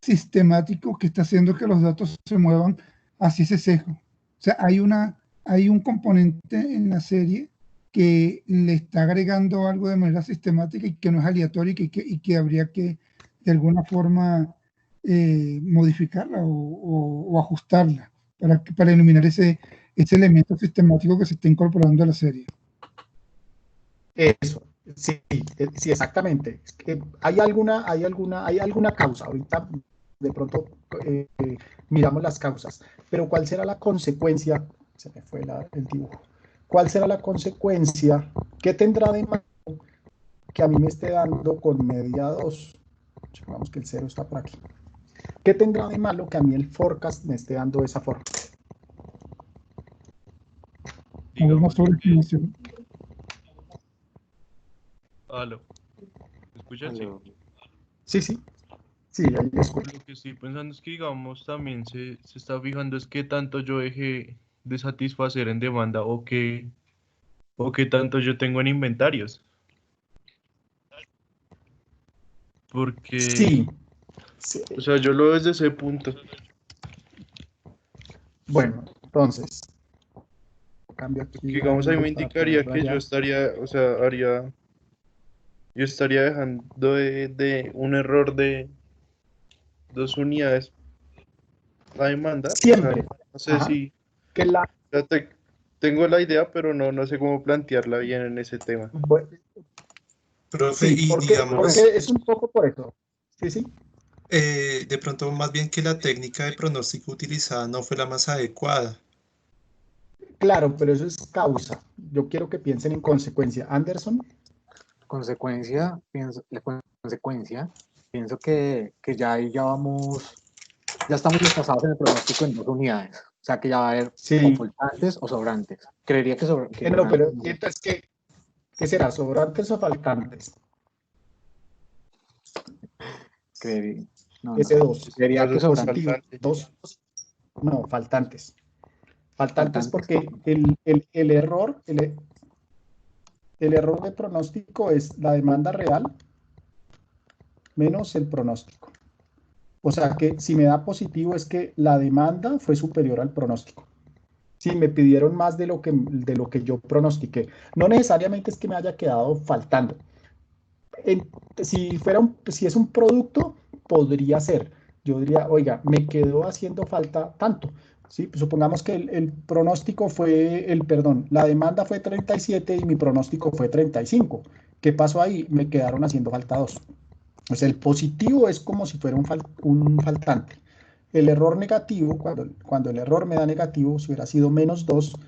sistemático que está haciendo que los datos se muevan hacia ese sesgo. O sea, hay un componente en la serie que le está agregando algo de manera sistemática y que no es aleatorio y que habría que de alguna forma modificarla o ajustarla para eliminar ese elemento sistemático que se está incorporando a la serie. Eso, sí, sí, exactamente. Es que hay alguna causa. Ahorita de pronto miramos las causas, pero ¿cuál será la consecuencia? Se me fue el dibujo. ¿Cuál será la consecuencia? ¿Qué tendrá de malo que a mí me esté dando con media 2? Supongamos que el 0 está por aquí. ¿Qué tendrá de malo que a mí el forecast me esté dando de esa forma? Una sobreestimación. Aló. ¿Me escuchan? Sí. Sí, sí. Sí, ahí escucho. Lo que estoy pensando es que, digamos, también se está fijando es qué tanto yo dejé de satisfacer en demanda o qué tanto yo tengo en inventarios. Porque, Sí. Sí. o sea, yo lo veo desde ese punto. Bueno, entonces, cambio aquí. Porque, digamos, ahí me indicaría que yo estaría, o sea, yo estaría dejando de un error de 2 unidades a demanda. Siempre. O sea, no sé si Que la, ya tengo la idea, pero no sé cómo plantearla bien en ese tema. bueno, Profe, sí, y porque digamos, es un poco por eso. Sí, sí. de pronto más bien que la técnica de pronóstico utilizada no fue la más adecuada. Claro, pero eso es causa. Yo quiero que piensen en consecuencia. Anderson. Consecuencia, pienso que ya ahí ya estamos desfasados en el pronóstico en 2 unidades. O sea que ya va a haber o faltantes o sobrantes. Creería que no, pero entonces, ¿qué será? ¿Sobrantes o faltantes? Creería. Ese 2. Creería que sobrantes. No, faltantes. Faltantes porque el error de pronóstico es la demanda real menos el pronóstico. O sea que si me da positivo es que la demanda fue superior al pronóstico. Si me pidieron más de lo que yo pronostiqué. No necesariamente es que me haya quedado faltando. Si es un producto, podría ser. yo diría, oiga, me quedó haciendo falta tanto. ¿Sí? Pues supongamos que el pronóstico fue, la demanda fue 37 y mi pronóstico fue 35. ¿Qué pasó ahí? Me quedaron haciendo falta 2. O sea, el positivo es como si fuera un faltante. El error negativo, cuando el error me da negativo, si hubiera sido -2,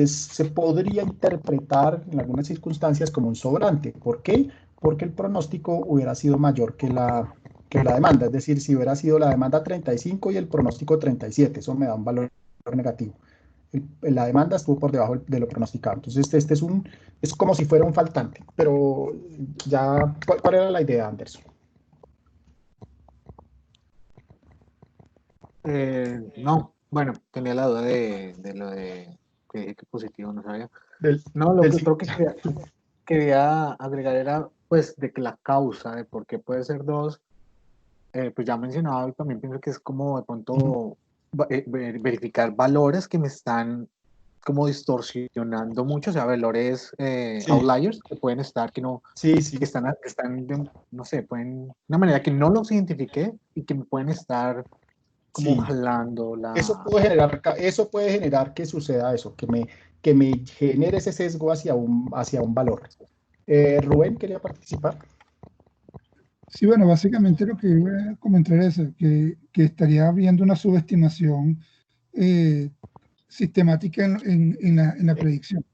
se podría interpretar en algunas circunstancias como un sobrante. ¿Por qué? Porque el pronóstico hubiera sido mayor que la demanda. Es decir, si hubiera sido la demanda 35 y el pronóstico 37, eso me da un valor negativo. La demanda estuvo por debajo de lo pronosticado. Entonces, es como si fuera un faltante. Pero ya, ¿cuál era la idea, Anderson? No, bueno, tenía la duda de lo de que dije que positivo, no sabía. No, del creo que quería agregar era, pues, de que la causa de por qué puede ser 2, pues ya mencionaba y también pienso que es como de pronto verificar valores que me están como distorsionando mucho, o sea, valores outliers que pueden estar, que no, sí. que están no sé, pueden, de una manera que no los identifiqué y que me pueden estar como jalando la... Eso puede generar que suceda eso, que me genere ese sesgo hacia un valor. Rubén, ¿quería participar? Sí, bueno, básicamente lo que iba a comentar es eso, que estaría habiendo una subestimación sistemática en la predicción.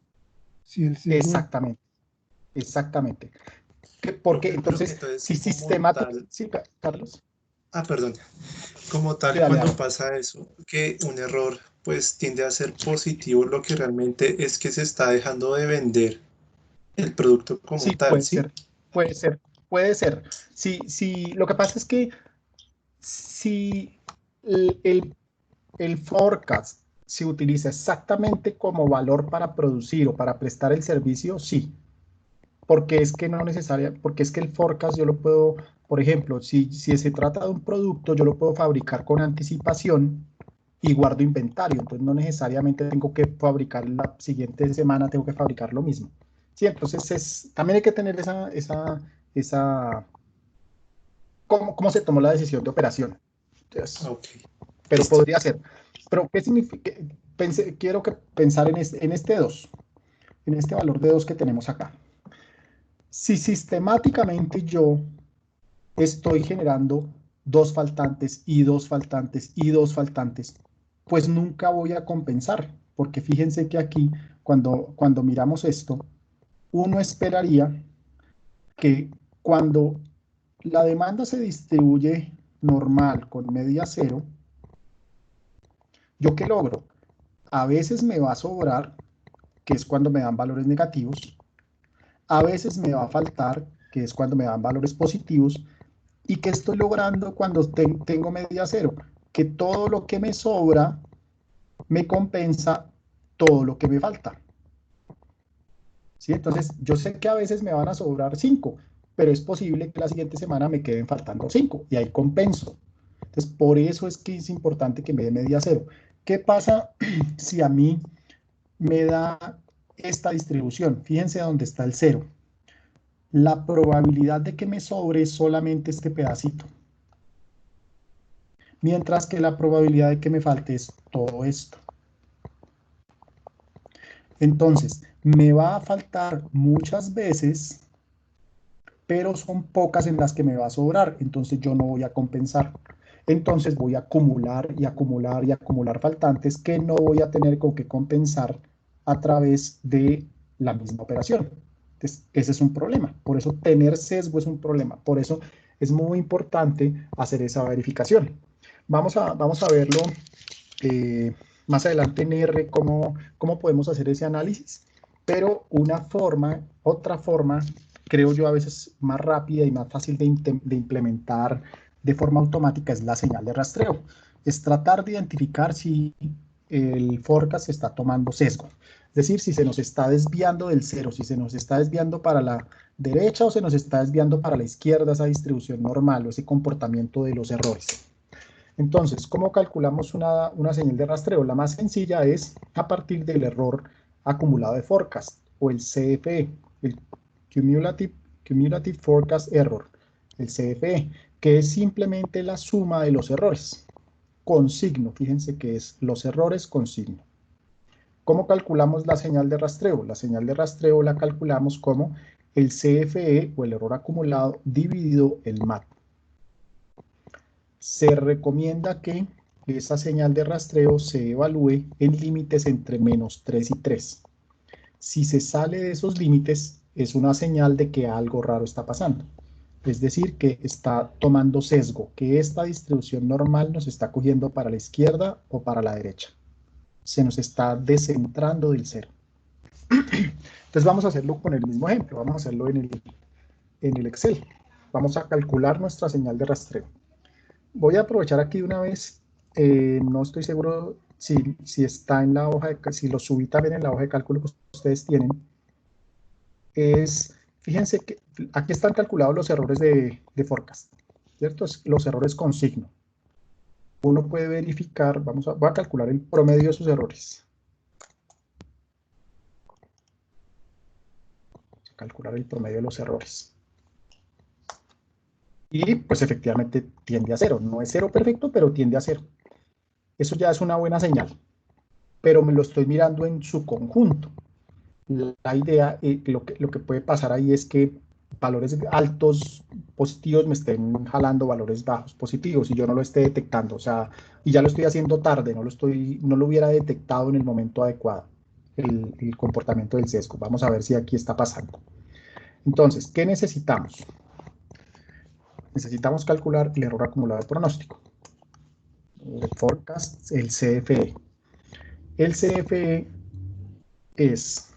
Si el sesgo... Exactamente. Porque entonces, si sistemático... Sí, Carlos. Perdón. Como tal, Sí, dale. cuando pasa eso, que un error pues tiende a ser positivo, lo que realmente es que se está dejando de vender el producto como tal, ¿sí? Puede ser. Sí, lo que pasa es que si el forecast se utiliza exactamente como valor para producir o para prestar el servicio, sí. Porque es que no porque es que el forecast yo lo puedo, por ejemplo, si se trata de un producto, yo lo puedo fabricar con anticipación y guardo inventario. Entonces no necesariamente tengo que fabricar la siguiente semana, tengo que fabricar lo mismo. Sí, entonces también hay que tener cómo se tomó la decisión de operación. Entonces, Okay. pero Listo. podría ser. Pero ¿qué significa? Quiero pensar en este 2, en este valor de 2 que tenemos acá. Si sistemáticamente yo estoy generando 2 faltantes y 2 faltantes y 2 faltantes, pues nunca voy a compensar, porque fíjense que aquí, cuando miramos esto, uno esperaría que cuando la demanda se distribuye normal con media cero, ¿yo qué logro? A veces me va a sobrar, que es cuando me dan valores negativos, a veces me va a faltar, que es cuando me dan valores positivos. ¿Y qué estoy logrando cuando tengo media cero? Que todo lo que me sobra me compensa todo lo que me falta. ¿Sí? Entonces, yo sé que a veces me van a sobrar 5, pero es posible que la siguiente semana me queden faltando 5 y ahí compenso. Entonces, por eso es que es importante que me dé media cero. ¿Qué pasa si a mí me da esta distribución? Fíjense dónde está el 0. La probabilidad de que me sobre es solamente este pedacito, mientras que la probabilidad de que me falte es todo esto. Entonces, me va a faltar muchas veces, pero son pocas en las que me va a sobrar, entonces yo no voy a compensar. Entonces voy a acumular y acumular y acumular faltantes que no voy a tener con qué compensar a través de la misma operación. Entonces, ese es un problema. Por eso tener sesgo es un problema. Por eso es muy importante hacer esa verificación. Vamos a verlo más adelante en R, cómo podemos hacer ese análisis. Pero otra forma, creo yo a veces más rápida y más fácil de implementar de forma automática es la señal de rastreo. Es tratar de identificar si el forecast está tomando sesgo. Es decir, si se nos está desviando del 0, si se nos está desviando para la derecha o se nos está desviando para la izquierda, esa distribución normal o ese comportamiento de los errores. Entonces, ¿cómo calculamos una señal de rastreo? La más sencilla es a partir del error acumulado de forecast, o el CFE, el Cumulative Forecast Error, el CFE. que es simplemente la suma de los errores, con signo. Fíjense que es los errores con signo. ¿Cómo calculamos la señal de rastreo? La señal de rastreo la calculamos como el CFE, o el error acumulado, dividido el MAT. Se recomienda que esa señal de rastreo se evalúe en límites entre -3 y 3. Si se sale de esos límites, es una señal de que algo raro está pasando. Es decir, que está tomando sesgo, que esta distribución normal nos está cogiendo para la izquierda o para la derecha. Se nos está descentrando del cero. Entonces vamos a hacerlo con el mismo ejemplo, vamos a hacerlo en el Excel. Vamos a calcular nuestra señal de rastreo. Voy a aprovechar aquí de una vez, no estoy seguro si está en la hoja, si lo subí también en la hoja de cálculo que ustedes tienen. Fíjense que aquí están calculados los errores de forecast, ¿cierto? Los errores con signo. Uno puede verificar, voy a calcular el promedio de sus errores. Calcular el promedio de los errores. Y pues efectivamente tiende a 0. No es 0 perfecto, pero tiende a 0. Eso ya es una buena señal. Pero me lo estoy mirando en su conjunto. La idea, lo que puede pasar ahí es que valores altos positivos me estén jalando valores bajos positivos y yo no lo esté detectando. O sea, y ya lo estoy haciendo tarde, no lo hubiera detectado en el momento adecuado. El comportamiento del sesgo. Vamos a ver si aquí está pasando. Entonces, ¿qué necesitamos? Necesitamos calcular el error acumulado de pronóstico. El forecast, el CFE. El CFE es,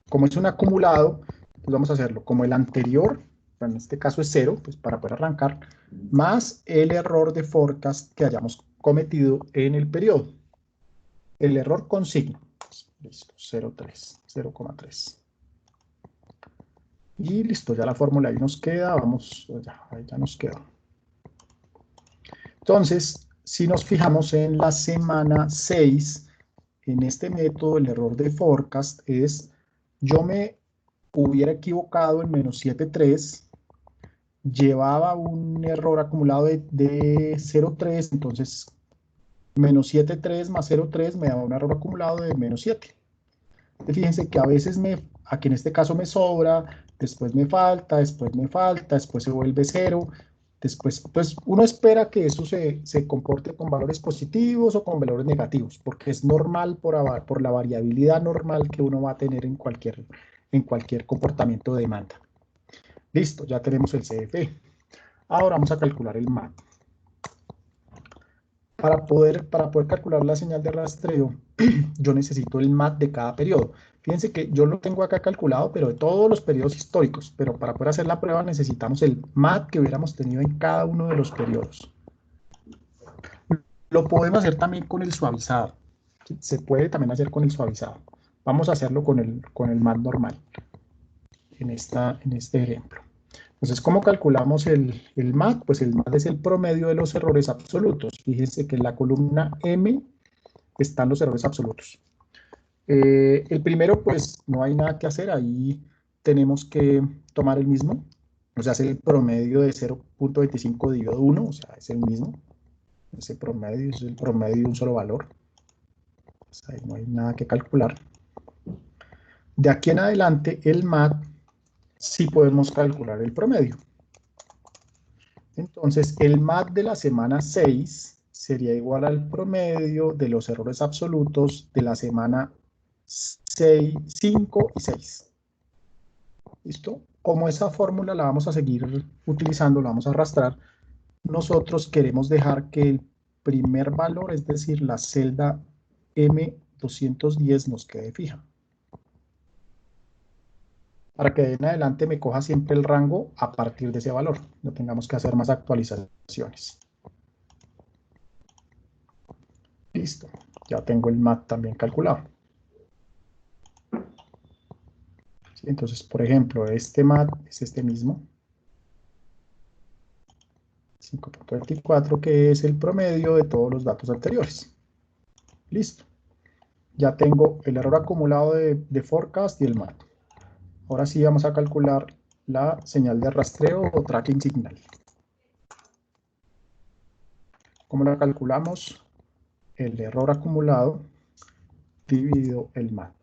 como es un acumulado, pues vamos a hacerlo como el anterior, en este caso es 0, pues para poder arrancar, más el error de forecast que hayamos cometido en el periodo. El error con signo. Listo, 0,3. Y listo, ya la fórmula ahí nos queda, ahí ya nos quedó. Entonces, si nos fijamos en la semana 6, en este método el error de forecast es, yo me hubiera equivocado en -7,3, llevaba un error acumulado de 0,3, entonces -7,3 más 0,3 me daba un error acumulado de -7. Fíjense que a veces aquí en este caso me sobra, después me falta, después se vuelve 0, después, pues uno espera que eso se comporte con valores positivos o con valores negativos, porque es normal por la variabilidad normal que uno va a tener en cualquier comportamiento de demanda. Listo, ya tenemos el CFE. Ahora vamos a calcular el MAT. Para poder calcular la señal de rastreo, yo necesito el MAT de cada periodo. Fíjense que yo lo tengo acá calculado, pero de todos los periodos históricos. Pero para poder hacer la prueba necesitamos el MAT que hubiéramos tenido en cada uno de los periodos. Lo podemos hacer también con el suavizado. Se puede también hacer con el suavizado. Vamos a hacerlo con el MAT normal. En este ejemplo. Entonces, ¿cómo calculamos el MAT? Pues el MAT es el promedio de los errores absolutos. Fíjense que en la columna M están los errores absolutos. El primero, pues no hay nada que hacer, ahí tenemos que tomar el mismo, o sea, es el promedio de 0.25 dividido 1, o sea, es el mismo. Ese promedio es el promedio de un solo valor. Pues ahí no hay nada que calcular. De aquí en adelante, el MAT sí podemos calcular el promedio. Entonces, el MAT de la semana 6 sería igual al promedio de los errores absolutos de la semana 6, 5 y 6. ¿Listo? Como esa fórmula la vamos a seguir utilizando, la vamos a arrastrar, nosotros queremos dejar que el primer valor, es decir, la celda M210 nos quede fija. Para que de en adelante me coja siempre el rango a partir de ese valor. No tengamos que hacer más actualizaciones. Listo. Ya tengo el MAT también calculado. ¿Sí? Entonces, por ejemplo, este MAT es este mismo. 5.24, que es el promedio de todos los datos anteriores. Listo. Ya tengo el error acumulado de forecast y el MAT. Ahora sí vamos a calcular la señal de rastreo o tracking signal. ¿Cómo la calculamos? El error acumulado dividido el MAT.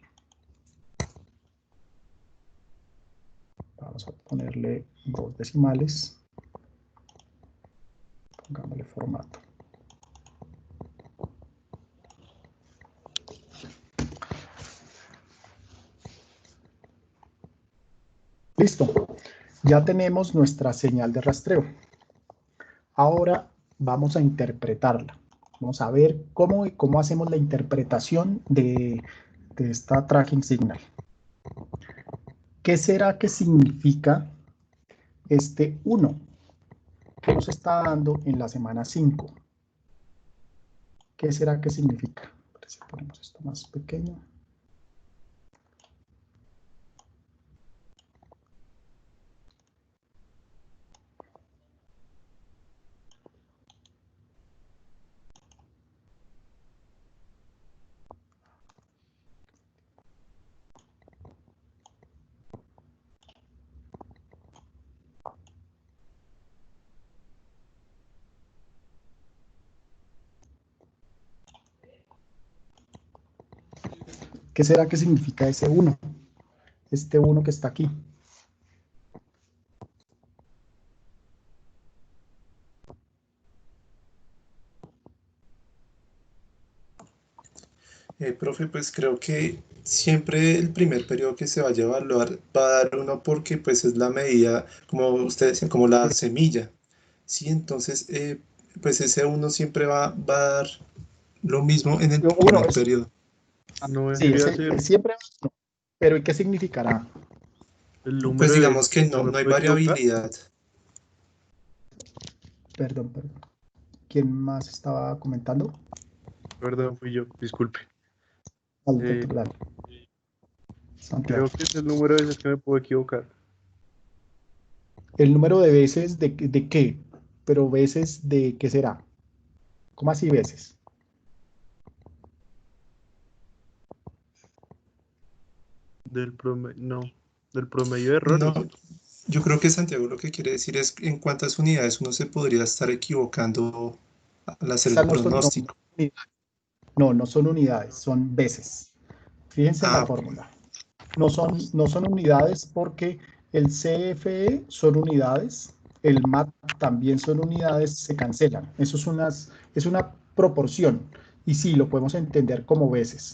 Vamos a ponerle 2 decimales. Pongámosle formato. Listo. Ya tenemos nuestra señal de rastreo. Ahora vamos a interpretarla. Vamos a ver cómo hacemos la interpretación de esta tracking signal. ¿Qué será que significa este 1 que nos está dando en la semana 5? ¿Qué será que significa? A ver si ponemos esto más pequeño. ¿Qué será que significa ese 1? Este 1 que está aquí. Profe, pues creo que siempre el primer periodo que se vaya a evaluar va a dar 1 porque pues es la medida, como ustedes decían, como la semilla. Sí, entonces pues ese 1 siempre va a dar lo mismo en el primer periodo. No Sí, vendría a ser siempre, pero ¿y qué significará? el número Pues de digamos veces que no me hay puedo equivocar. variabilidad. Perdón. ¿Quién más estaba comentando? Perdón, fui yo, disculpe. Dale. Santiago. Creo que es el número de veces que me puedo equivocar. ¿El número de veces de qué? Pero veces de qué será. ¿Cómo así veces? Del promedio, no, del promedio de No, errores. yo creo que Santiago lo que quiere decir es en cuántas unidades uno se podría estar equivocando al hacer el No, pronóstico. no son unidades, son veces. Fíjense en la fórmula. No son unidades porque el CFE son unidades, el MAT también son unidades, se cancelan. Eso es una proporción. Y sí, lo podemos entender como veces.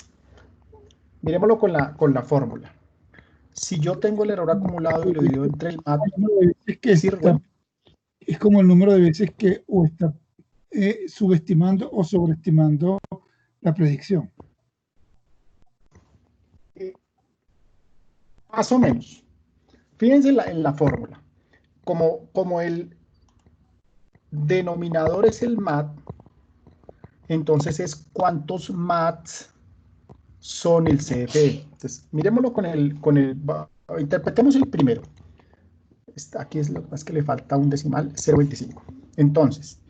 Miremoslo con la fórmula. Si yo tengo el error acumulado y lo divido entre el MAT, es como el número de veces que o está subestimando o sobreestimando la predicción. Más o menos. Fíjense en la fórmula. Como el denominador es el MAT, entonces es cuántos MATs son el CFE. Entonces, miremoslo interpretemos el primero. Aquí es lo más que le falta un decimal, 0.25. Entonces,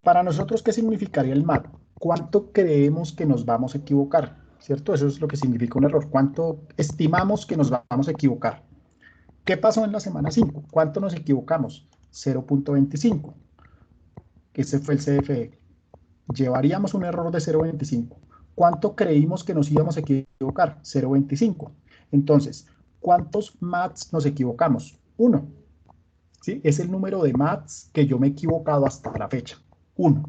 para nosotros, ¿qué significaría el MAT? ¿Cuánto creemos que nos vamos a equivocar? ¿Cierto? Eso es lo que significa un error. ¿Cuánto estimamos que nos vamos a equivocar? ¿Qué pasó en la semana 5? ¿Cuánto nos equivocamos? 0.25. Ese fue el CFE. Llevaríamos un error de 0.25. ¿Cuánto creímos que nos íbamos a equivocar? 0.25. Entonces, ¿cuántos MATs nos equivocamos? 1. ¿Sí? Es el número de MATs que yo me he equivocado hasta la fecha. 1.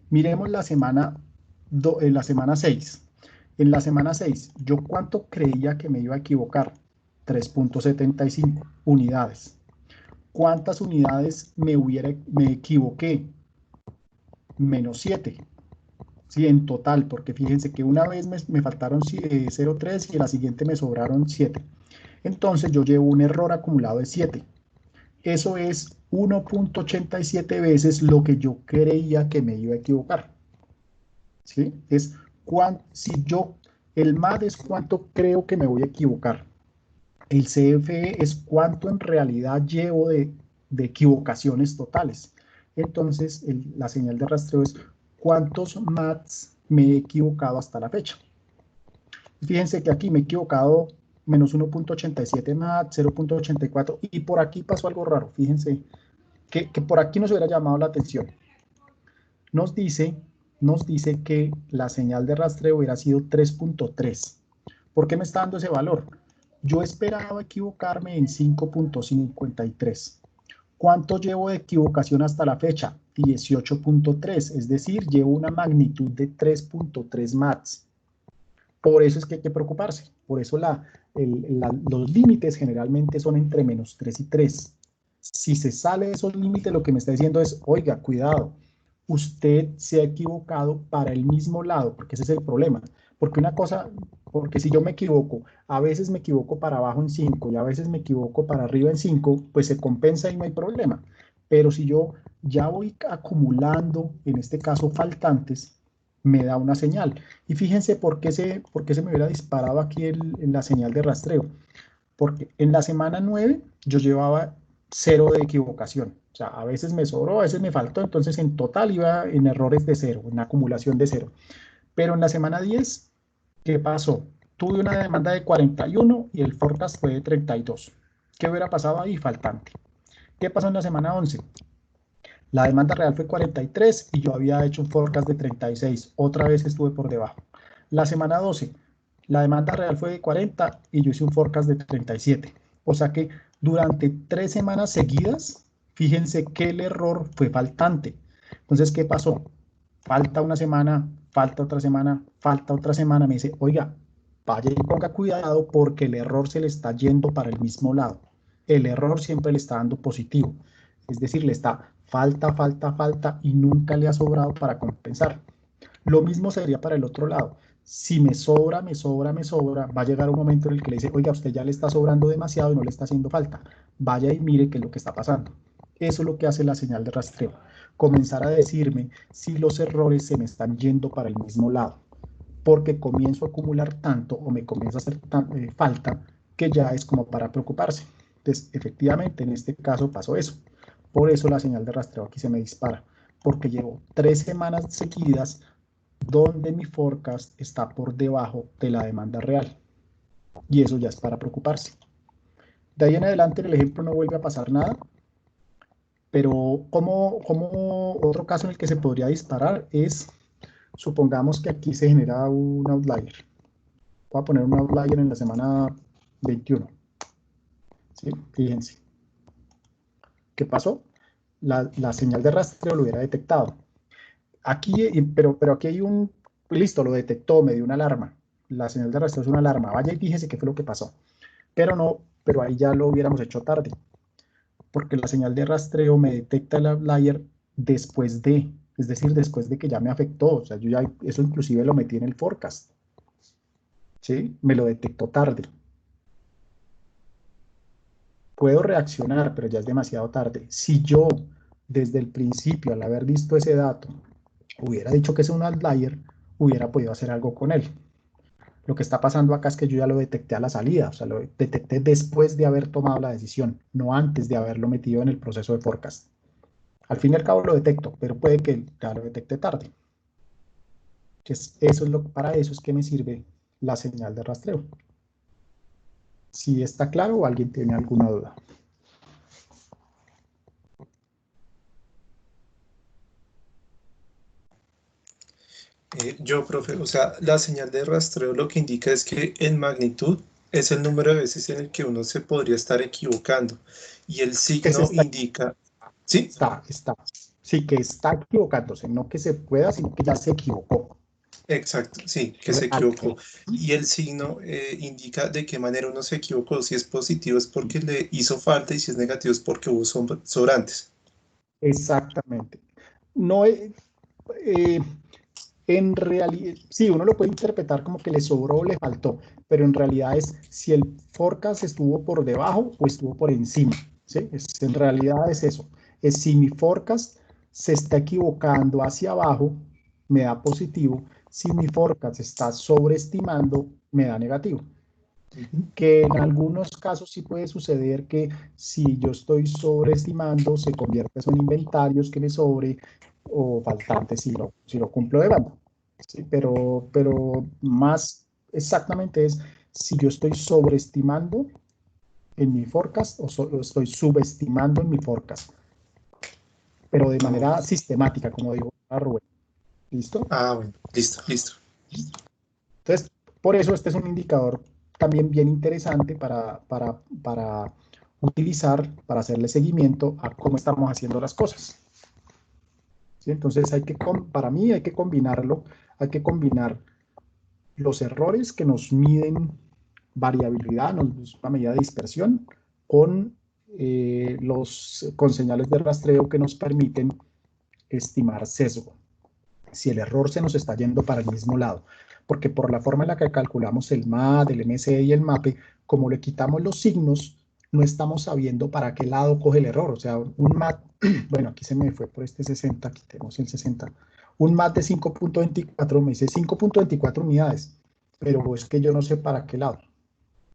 Miremos la semana 6. En la semana 6, ¿yo cuánto creía que me iba a equivocar? 3.75 unidades. ¿Cuántas unidades me equivoqué? Menos 7. Sí, en total, porque fíjense que una vez me faltaron 0.3 y en la siguiente me sobraron 7. Entonces yo llevo un error acumulado de 7. Eso es 1.87 veces lo que yo creía que me iba a equivocar. ¿Sí? El MAD es cuánto creo que me voy a equivocar. El CFE es cuánto en realidad llevo de equivocaciones totales. Entonces, la señal de rastreo es cuántos MATs me he equivocado hasta la fecha. Fíjense que aquí me he equivocado menos 1.87 MAT, 0.84, y por aquí pasó algo raro. Fíjense que por aquí nos hubiera llamado la atención. nos dice que la señal de rastreo hubiera sido 3.3. ¿Por qué me está dando ese valor? Yo esperaba equivocarme en 5.53. ¿Cuánto llevo de equivocación hasta la fecha? 18.3, es decir, llevo una magnitud de 3.3 max. Por eso es que hay que preocuparse. Por eso los límites generalmente son entre -3 y 3. Si se sale de esos límites, lo que me está diciendo es, oiga, cuidado, usted se ha equivocado para el mismo lado, porque ese es el problema. Porque si yo me equivoco, a veces me equivoco para abajo en 5 y a veces me equivoco para arriba en 5, pues se compensa y no hay problema. Pero si yo ya voy acumulando, en este caso faltantes, me da una señal. Y fíjense por qué se me hubiera disparado aquí en la señal de rastreo. Porque en la semana 9 yo llevaba 0 de equivocación. O sea, a veces me sobró, a veces me faltó, entonces en total iba en errores de 0, en acumulación de 0. Pero en la semana 10, ¿qué pasó? Tuve una demanda de 41 y el forecast fue de 32. ¿Qué hubiera pasado ahí? Faltante. ¿Qué pasó en la semana 11? La demanda real fue 43 y yo había hecho un forecast de 36. Otra vez estuve por debajo. La semana 12, la demanda real fue de 40 y yo hice un forecast de 37. O sea que durante 3 semanas seguidas, fíjense que el error fue faltante. Entonces, ¿qué pasó? Falta una semana, falta otra semana, falta otra semana. Me dice, oiga, vaya y ponga cuidado porque el error se le está yendo para el mismo lado. El error siempre le está dando positivo. Es decir, le está falta, falta, falta y nunca le ha sobrado para compensar. Lo mismo sería para el otro lado. Si me sobra, me sobra, me sobra, va a llegar un momento en el que le dice, oiga, usted ya le está sobrando demasiado y no le está haciendo falta. Vaya y mire qué es lo que está pasando. Eso es lo que hace la señal de rastreo. Comenzar a decirme si los errores se me están yendo para el mismo lado. Porque comienzo a acumular tanto o me comienza a hacer falta que ya es como para preocuparse. Entonces, efectivamente, en este caso pasó eso. Por eso la señal de rastreo aquí se me dispara. Porque llevo 3 semanas seguidas donde mi forecast está por debajo de la demanda real. Y eso ya es para preocuparse. De ahí en adelante en el ejemplo no vuelve a pasar nada. Pero como otro caso en el que se podría disparar es, supongamos que aquí se genera un outlier. Voy a poner un outlier en la semana 21. ¿Sí? Fíjense. ¿Qué pasó? La señal de rastreo lo hubiera detectado. Aquí, pero aquí hay listo, lo detectó, me dio una alarma. La señal de rastreo es una alarma. Vaya y fíjese qué fue lo que pasó. Pero ahí ya lo hubiéramos hecho tarde. Porque la señal de rastreo me detecta el outlier después es decir, después de que ya me afectó. O sea, yo ya eso inclusive lo metí en el forecast. ¿Sí? Me lo detectó tarde. Puedo reaccionar, pero ya es demasiado tarde. Si yo, desde el principio, al haber visto ese dato, hubiera dicho que es un outlier, hubiera podido hacer algo con él. Lo que está pasando acá es que yo ya lo detecté a la salida, o sea, lo detecté después de haber tomado la decisión, no antes de haberlo metido en el proceso de forecast. Al fin y al cabo lo detecto, pero puede que ya lo detecte tarde. Entonces, para eso es que me sirve la señal de rastreo. Si está claro o alguien tiene alguna duda. Profe, o sea, la señal de rastreo lo que indica es que en magnitud es el número de veces en el que uno se podría estar equivocando y el signo indica, ¿sí? Sí, que está equivocándose, no que se pueda, sino que ya se equivocó. Exacto, sí, que se equivocó. Y el signo indica de qué manera uno se equivocó. Si es positivo es porque le hizo falta y si es negativo es porque hubo sobrantes. Exactamente. No, en realidad, sí, uno lo puede interpretar como que le sobró o le faltó, pero en realidad es si el forecast estuvo por debajo o estuvo por encima, ¿sí? En realidad es eso. Es si mi forecast se está equivocando hacia abajo, me da positivo. Si mi forecast está sobreestimando, me da negativo. Que en algunos casos sí puede suceder que si yo estoy sobreestimando, se convierte en inventarios que me sobre o faltantes si lo cumplo de banda. ¿Sí? Pero más exactamente es si yo estoy sobreestimando en mi forecast o estoy subestimando en mi forecast. Pero de manera sistemática, como digo, a Rubén. ¿Listo? Ah, bueno, listo, listo. Entonces, por eso este es un indicador también bien interesante para utilizar, para hacerle seguimiento a cómo estamos haciendo las cosas. ¿Sí? Entonces, para mí hay que combinarlo, hay que combinar los errores que nos miden variabilidad, una medida de dispersión, con señales de rastreo que nos permiten estimar sesgo. Si el error se nos está yendo para el mismo lado, porque por la forma en la que calculamos el MAD, el MSE y el MAPE, como le quitamos los signos, no estamos sabiendo para qué lado coge el error. O sea, un MAD, bueno, aquí se me fue por este 60, quitemos el 60. Un MAD de 5.24 me dice 5.24 unidades, pero es que yo no sé para qué lado.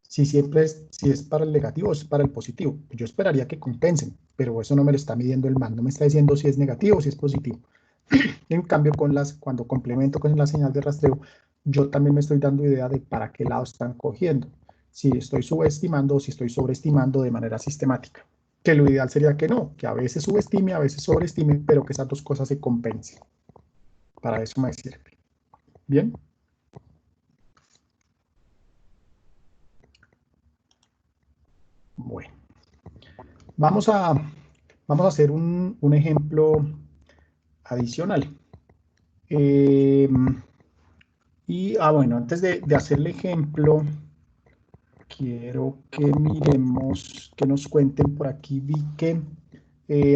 Si es para el negativo o es para el positivo. Yo esperaría que compensen, pero eso no me lo está midiendo el MAD, no me está diciendo si es negativo o si es positivo. En cambio, cuando complemento con la señal de rastreo, yo también me estoy dando idea de para qué lado están cogiendo. Si estoy subestimando o si estoy sobreestimando de manera sistemática. Que lo ideal sería que no, que a veces subestime, a veces sobreestime, pero que esas dos cosas se compensen. Para eso me sirve. ¿Bien? Bueno. Vamos a hacer un ejemplo adicional. Bueno, antes de hacer el ejemplo, quiero que miremos, que nos cuenten por aquí. Vi que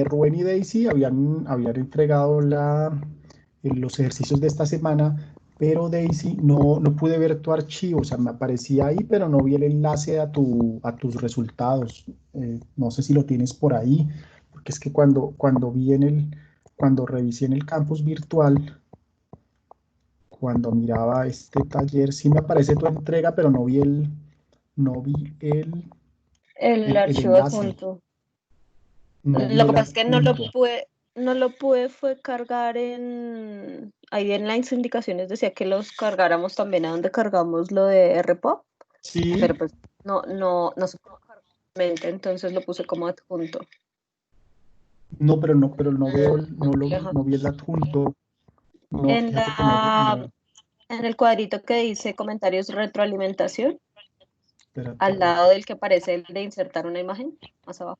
Rubén y Daisy habían entregado los ejercicios de esta semana, pero Daisy, no pude ver tu archivo, o sea, me aparecía ahí, pero no vi el enlace a tus resultados. No sé si lo tienes por ahí, porque es que cuando revisé en el campus virtual, cuando miraba este taller, sí me aparece tu entrega, pero no vi el archivo enlace. adjunto. No vi Lo que el pasa es que no adjunto. lo pude fue cargar ahí en las indicaciones decía que los cargáramos también a donde cargamos lo de RPOP, Sí, pero pues no se pudo cargar, entonces lo puse como adjunto. pero no veo, no vi el adjunto. No, En fíjate que no. en el cuadrito que dice comentarios retroalimentación, Espérate, al lado del que aparece el de insertar una imagen, más abajo,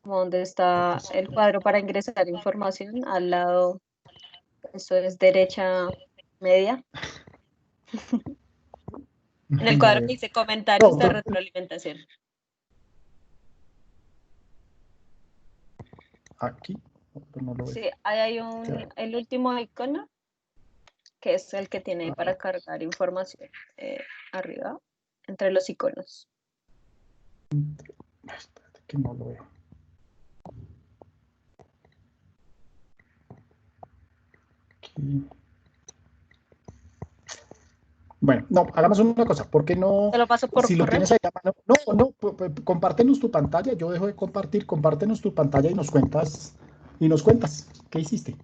como donde está el cuadro para ingresar información, al lado, eso es derecha media. En el cuadro que dice comentarios de retroalimentación. Aquí, no lo veo. Sí, ahí hay el último icono, que es el que tiene ahí para cargar información arriba, entre los iconos. Espérate que no lo veo. Aquí. Bueno, no, hagamos una cosa, ¿por qué no? ¿Te lo paso por Si lo correo? tienes ahí a mano, no, compártenos tu pantalla, yo dejo de compartir, compártenos tu pantalla y nos cuentas, ¿qué hiciste?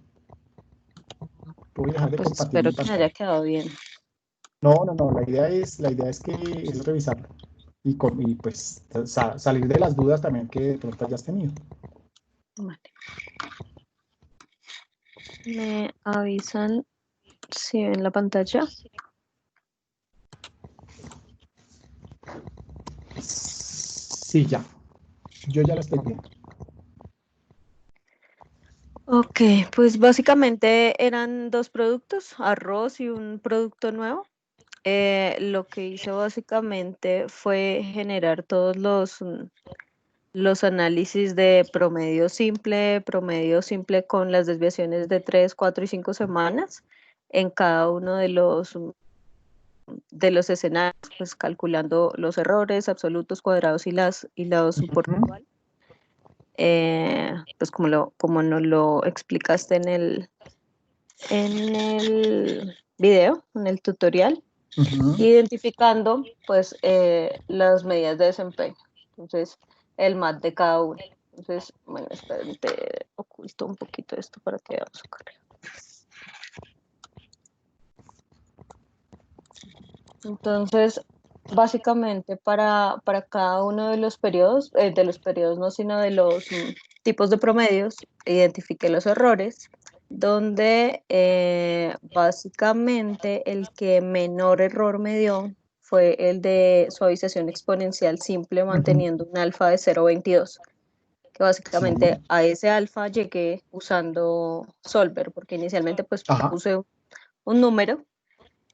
Voy a dejar de Pues compartir espero mi que me pantalla. haya quedado bien. No, la idea es es revisarlo y pues salir de las dudas también que de pronto hayas tenido. Vale. Me avisan si ven la pantalla. Sí, ya. Yo ya la estoy viendo. Ok, pues básicamente eran dos productos, arroz y un producto nuevo. Lo que hice básicamente fue generar todos los análisis de promedio simple con las desviaciones de 3, 4 y 5 semanas en cada uno de los escenarios, pues calculando los errores absolutos, cuadrados y los porcentuales. Pues como nos lo explicaste en el video, en el tutorial, identificando pues las medidas de desempeño. Entonces, el MAT de cada uno. Entonces, bueno, esperen, te oculto un poquito esto para que veamos su correo. Entonces, básicamente para cada uno de los periodos no, sino de los tipos de promedios identifiqué los errores, donde básicamente el que menor error me dio fue el de suavización exponencial simple manteniendo un alfa de 0.22, que básicamente a ese alfa llegué usando Solver, porque inicialmente pues puse un número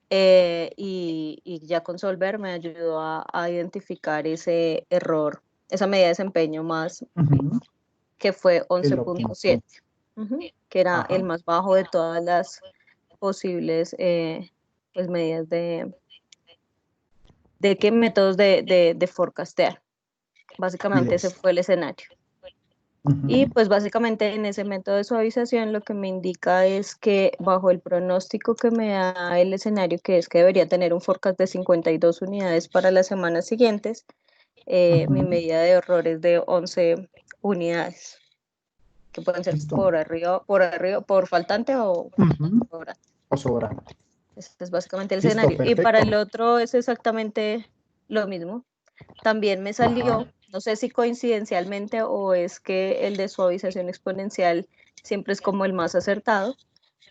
y ya con Solver me ayudó a identificar ese error, esa medida de desempeño más, que fue 11.7, que era el más bajo de todas las posibles pues, medidas de qué métodos de forecastear. Básicamente ese fue el escenario. Y pues básicamente en ese método de suavización lo que me indica es que bajo el pronóstico que me da el escenario, que es que debería tener un forecast de 52 unidades para las semanas siguientes, mi medida de error es de 11 unidades, que pueden ser por arriba, por faltante o sobrante. O sobrante. Este es básicamente el escenario. Y para el otro es exactamente lo mismo. También me salió, no sé si coincidencialmente o es que el de suavización exponencial siempre es como el más acertado,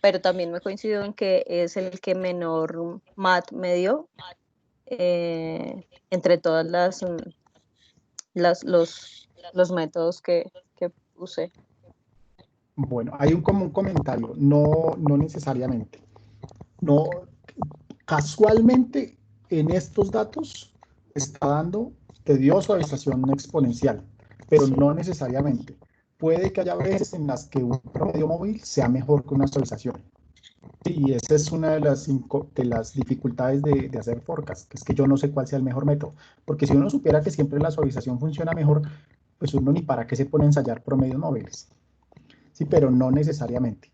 pero también me coincidió en que es el que menor MAT me dio entre todas los métodos que usé. Bueno, hay como un comentario, no necesariamente. No, casualmente en estos datos te dio suavización exponencial, pero no necesariamente. Puede que haya veces en las que un promedio móvil sea mejor que una suavización. Y esa es una de las dificultades de hacer forecast, que es que yo no sé cuál sea el mejor método. Porque si uno supiera que siempre la suavización funciona mejor, pues uno ni para qué se pone a ensayar promedios móviles. Sí, pero no necesariamente.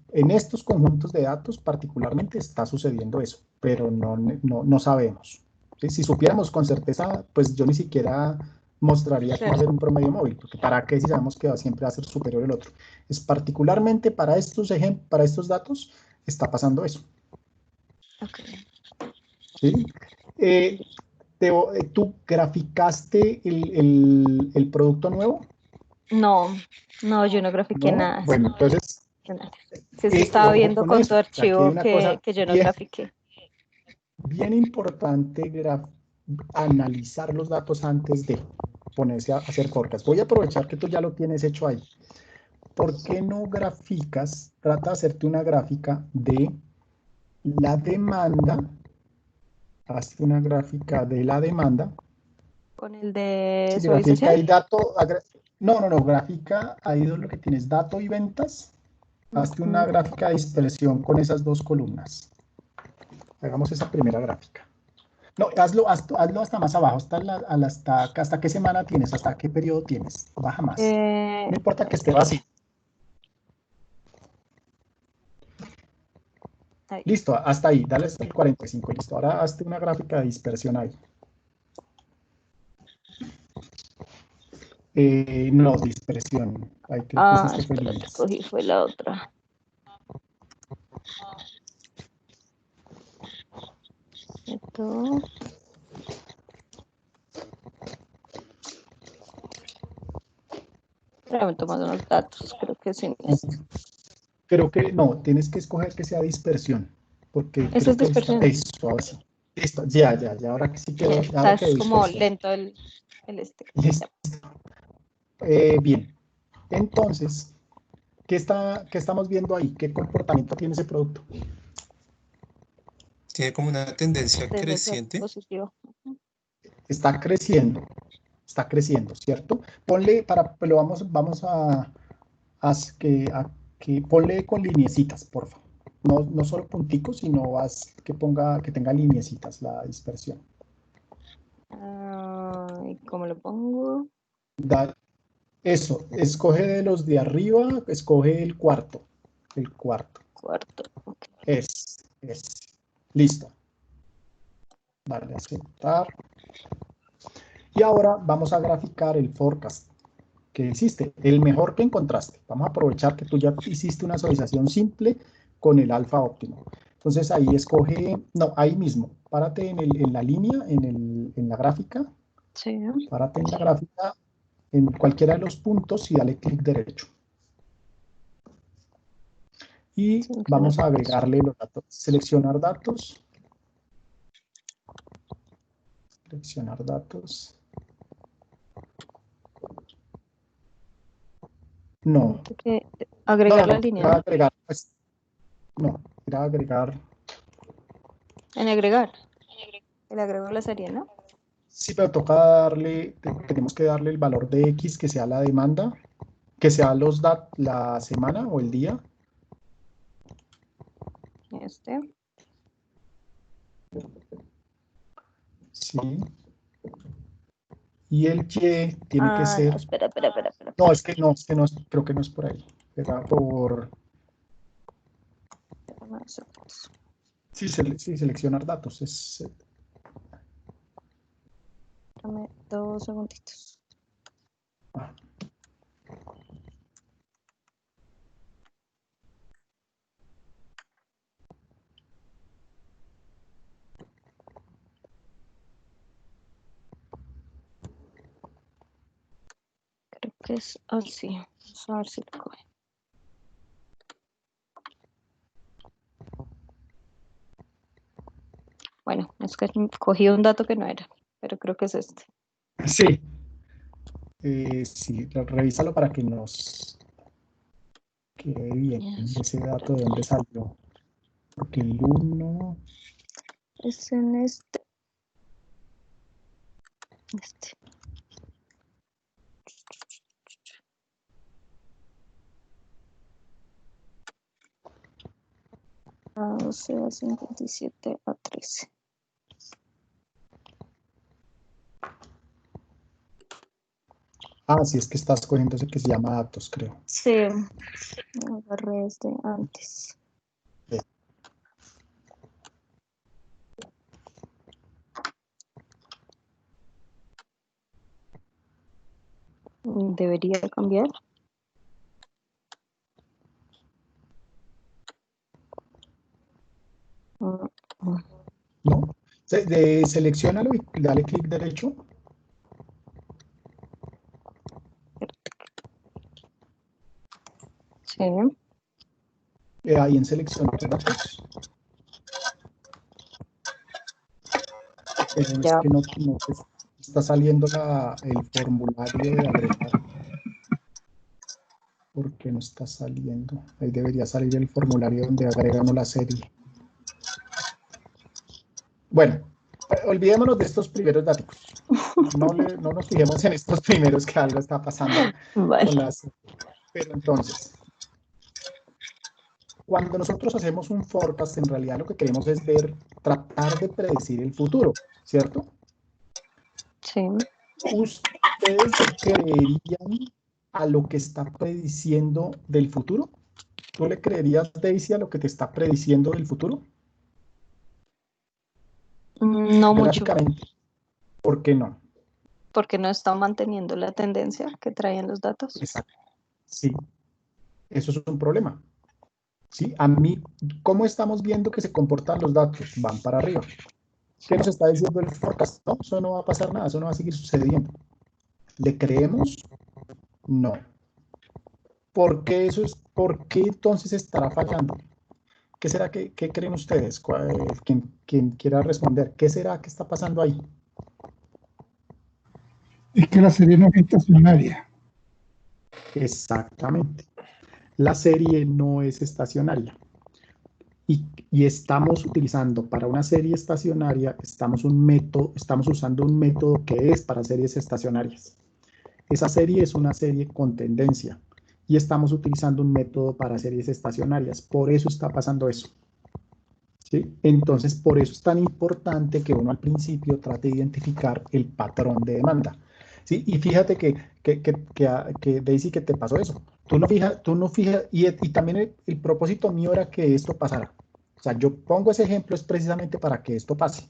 En estos conjuntos de datos particularmente está sucediendo eso, pero no sabemos. ¿Sí? Si supiéramos con certeza, pues yo ni siquiera mostraría que va a ser un promedio móvil, porque para qué si sabemos que siempre va a ser superior el otro. Es particularmente para estos datos está pasando eso. Okay. ¿Sí? ¿Tú graficaste el producto nuevo? No, yo no grafiqué nada. Bueno, entonces... Sí, se estaba viendo con tu archivo que yo no grafiqué. Bien importante analizar los datos antes de ponerse a hacer forecast. Voy a aprovechar que tú ya lo tienes hecho ahí. ¿Por qué no graficas? Trata de hacerte una gráfica de la demanda. Hazte una gráfica de la demanda. Con el de sí, gráfica y dato. No, gráfica, ahí es lo que tienes, dato y ventas. Hazte una gráfica de dispersión con esas dos columnas. Hagamos esa primera gráfica. No, hazlo hasta más abajo, hasta qué semana tienes, hasta qué periodo tienes. Baja más. No importa que esté vacío. Ahí. Listo, hasta ahí, dale hasta el 45, listo. Ahora hazte una gráfica de dispersión ahí. No, dispersión. Ahí fue la otra. Esto. Espérame, tomando unos datos, creo que sí. Creo que no, tienes que escoger que sea dispersión. Porque eso es dispersión. Eso, así. Listo, ya, ahora que sí quedó. Está como lento el Listo. Bien, entonces, ¿qué estamos viendo ahí? ¿Qué comportamiento tiene ese producto? Tiene como una tendencia creciente. Positivo. Está creciendo, ¿cierto? Ponle, lo vamos a ponle con lineecitas, por favor. No solo punticos, sino que tenga lineecitas la dispersión. ¿Cómo lo pongo? Eso, escoge de los de arriba, escoge el cuarto. Okay. Es. Listo. Dale a aceptar. Y ahora vamos a graficar el forecast que hiciste, el mejor que encontraste. Vamos a aprovechar que tú ya hiciste una suavización simple con el alfa óptimo. Entonces ahí ahí mismo, párate en la línea, en la gráfica. Sí. Párate en la gráfica, en cualquiera de los puntos y dale clic derecho. Y vamos a agregarle los datos. Seleccionar datos. Seleccionar datos. No. Agregar No, la línea. era agregar, pues, no, era agregar. En agregar. Le agrego la serie, ¿no? Sí, pero toca darle, tenemos que darle el valor de X que sea la demanda, que sea la semana o el día. Sí. Y el Y tiene que ser. No, espera. No, es que no, creo que no es por ahí. Era por. Sí, seleccionar datos. Dame 2 segunditos. Ah. Creo que es así. Vamos a ver si lo coge. Bueno, es que cogí un dato que no era, pero creo que es este. Sí. Sí, revísalo para que nos quede bien ese dato de dónde salió. Porque el 1 es en este. Este. A 12, a 57, a 13. Ah, sí, es que estás cogiendo ese que se llama datos, creo. Sí, agarré este antes. Sí. Debería cambiar. ¿No? Selecciónalo y dale clic derecho. Sí. Ahí en seleccionar datos. Pero Ya. es que no te está saliendo el formulario de agregar. ¿Por qué no está saliendo? Ahí debería salir el formulario donde agregamos la serie. Bueno, olvidémonos de estos primeros datos. No nos fijemos en estos primeros, que algo está pasando Vale. con las. Pero entonces, cuando nosotros hacemos un forecast, en realidad lo que queremos es tratar de predecir el futuro, ¿cierto? Sí. ¿Ustedes creerían a lo que está prediciendo del futuro? ¿Tú le creerías, Daisy, a lo que te está prediciendo del futuro? No mucho. Gráficamente, ¿por qué no? Porque no está manteniendo la tendencia que traían los datos. Exacto. Sí, eso es un problema. ¿Sí? A mí, ¿cómo estamos viendo que se comportan los datos? Van para arriba. ¿Qué nos está diciendo el forecast? No, eso no va a pasar nada, eso no va a seguir sucediendo. ¿Le creemos? No. ¿Por qué entonces estará fallando? ¿Qué será qué creen ustedes? Quien quiera responder, ¿qué será que está pasando ahí? Es que la serie no es estacionaria. Exactamente. La serie no es estacionaria. Y estamos utilizando para una serie estacionaria, estamos usando un método que es para series estacionarias. Esa serie es una serie con tendencia y estamos utilizando un método para series estacionarias. Por eso está pasando eso. ¿Sí? Entonces, por eso es tan importante que uno al principio trate de identificar el patrón de demanda. ¿Sí? Y fíjate que Daisy, que te pasó eso. Tú no fijas, y también el propósito mío era que esto pasara. O sea, yo pongo ese ejemplo es precisamente para que esto pase.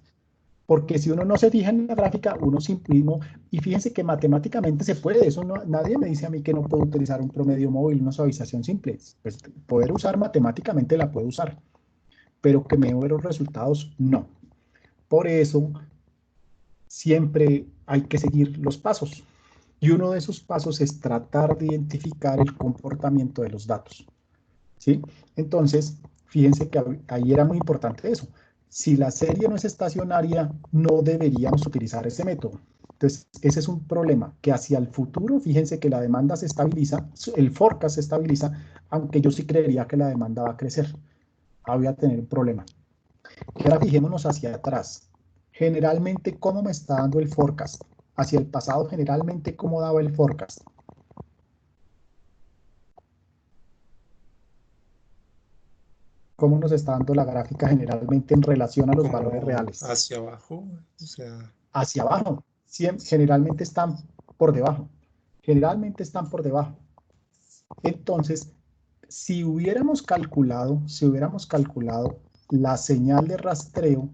Porque si uno no se fija en la gráfica, uno mismo, y fíjense que matemáticamente se puede, eso no, nadie me dice a mí que no puedo utilizar un promedio móvil, una suavización simple. Pues poder usar matemáticamente la puedo usar, pero que me dé los resultados, no. Por eso, siempre hay que seguir los pasos. Y uno de esos pasos es tratar de identificar el comportamiento de los datos. ¿sí? Entonces, fíjense que ahí era muy importante eso. Si la serie no es estacionaria, no deberíamos utilizar ese método. Entonces, ese es un problema, que hacia el futuro, fíjense que la demanda se estabiliza, el forecast se estabiliza, aunque yo sí creería que la demanda va a crecer. Ahí voy a tener un problema. Y ahora fijémonos hacia atrás. Generalmente, ¿cómo me está dando el forecast? Hacia el pasado, generalmente, ¿cómo daba el forecast? ¿Cómo nos está dando la gráfica generalmente en relación a los Como valores reales? hacia abajo, o sea, Hacia abajo. Generalmente están por debajo. Generalmente están por debajo. Entonces, si hubiéramos calculado la señal de rastreo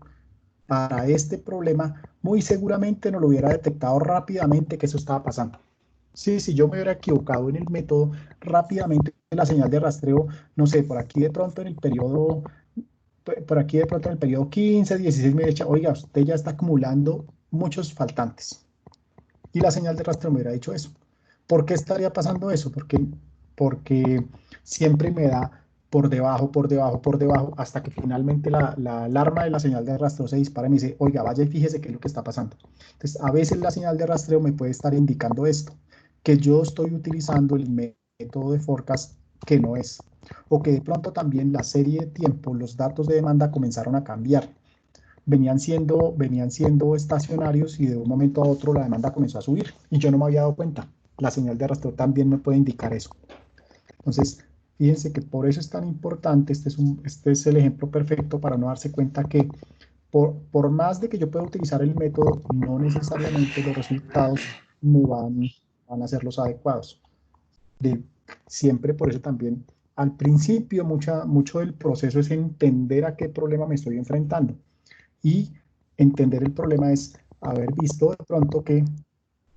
para este problema, muy seguramente nos lo hubiera detectado rápidamente que eso estaba pasando. Sí, si yo me hubiera equivocado en el método, rápidamente la señal de rastreo, no sé, por aquí de pronto en el periodo 15, 16 me dice, oiga, usted ya está acumulando muchos faltantes. Y la señal de rastreo me hubiera dicho eso. ¿Por qué estaría pasando eso? Porque siempre me da por debajo, por debajo, por debajo, hasta que finalmente la alarma de la señal de rastreo se dispara y me dice, oiga, vaya y fíjese qué es lo que está pasando. Entonces, a veces la señal de rastreo me puede estar indicando esto, que yo estoy utilizando el método de forecast que no es, o que de pronto también la serie de tiempo, los datos de demanda comenzaron a cambiar. Venían siendo estacionarios y de un momento a otro la demanda comenzó a subir y yo no me había dado cuenta. La señal de rastreo también me puede indicar eso. Entonces, fíjense que por eso es tan importante, este es el ejemplo perfecto para no darse cuenta que por más de que yo pueda utilizar el método, no necesariamente los resultados me van a ser los adecuados. Siempre por eso también, al principio, mucho del proceso es entender a qué problema me estoy enfrentando. Y entender el problema es haber visto de pronto que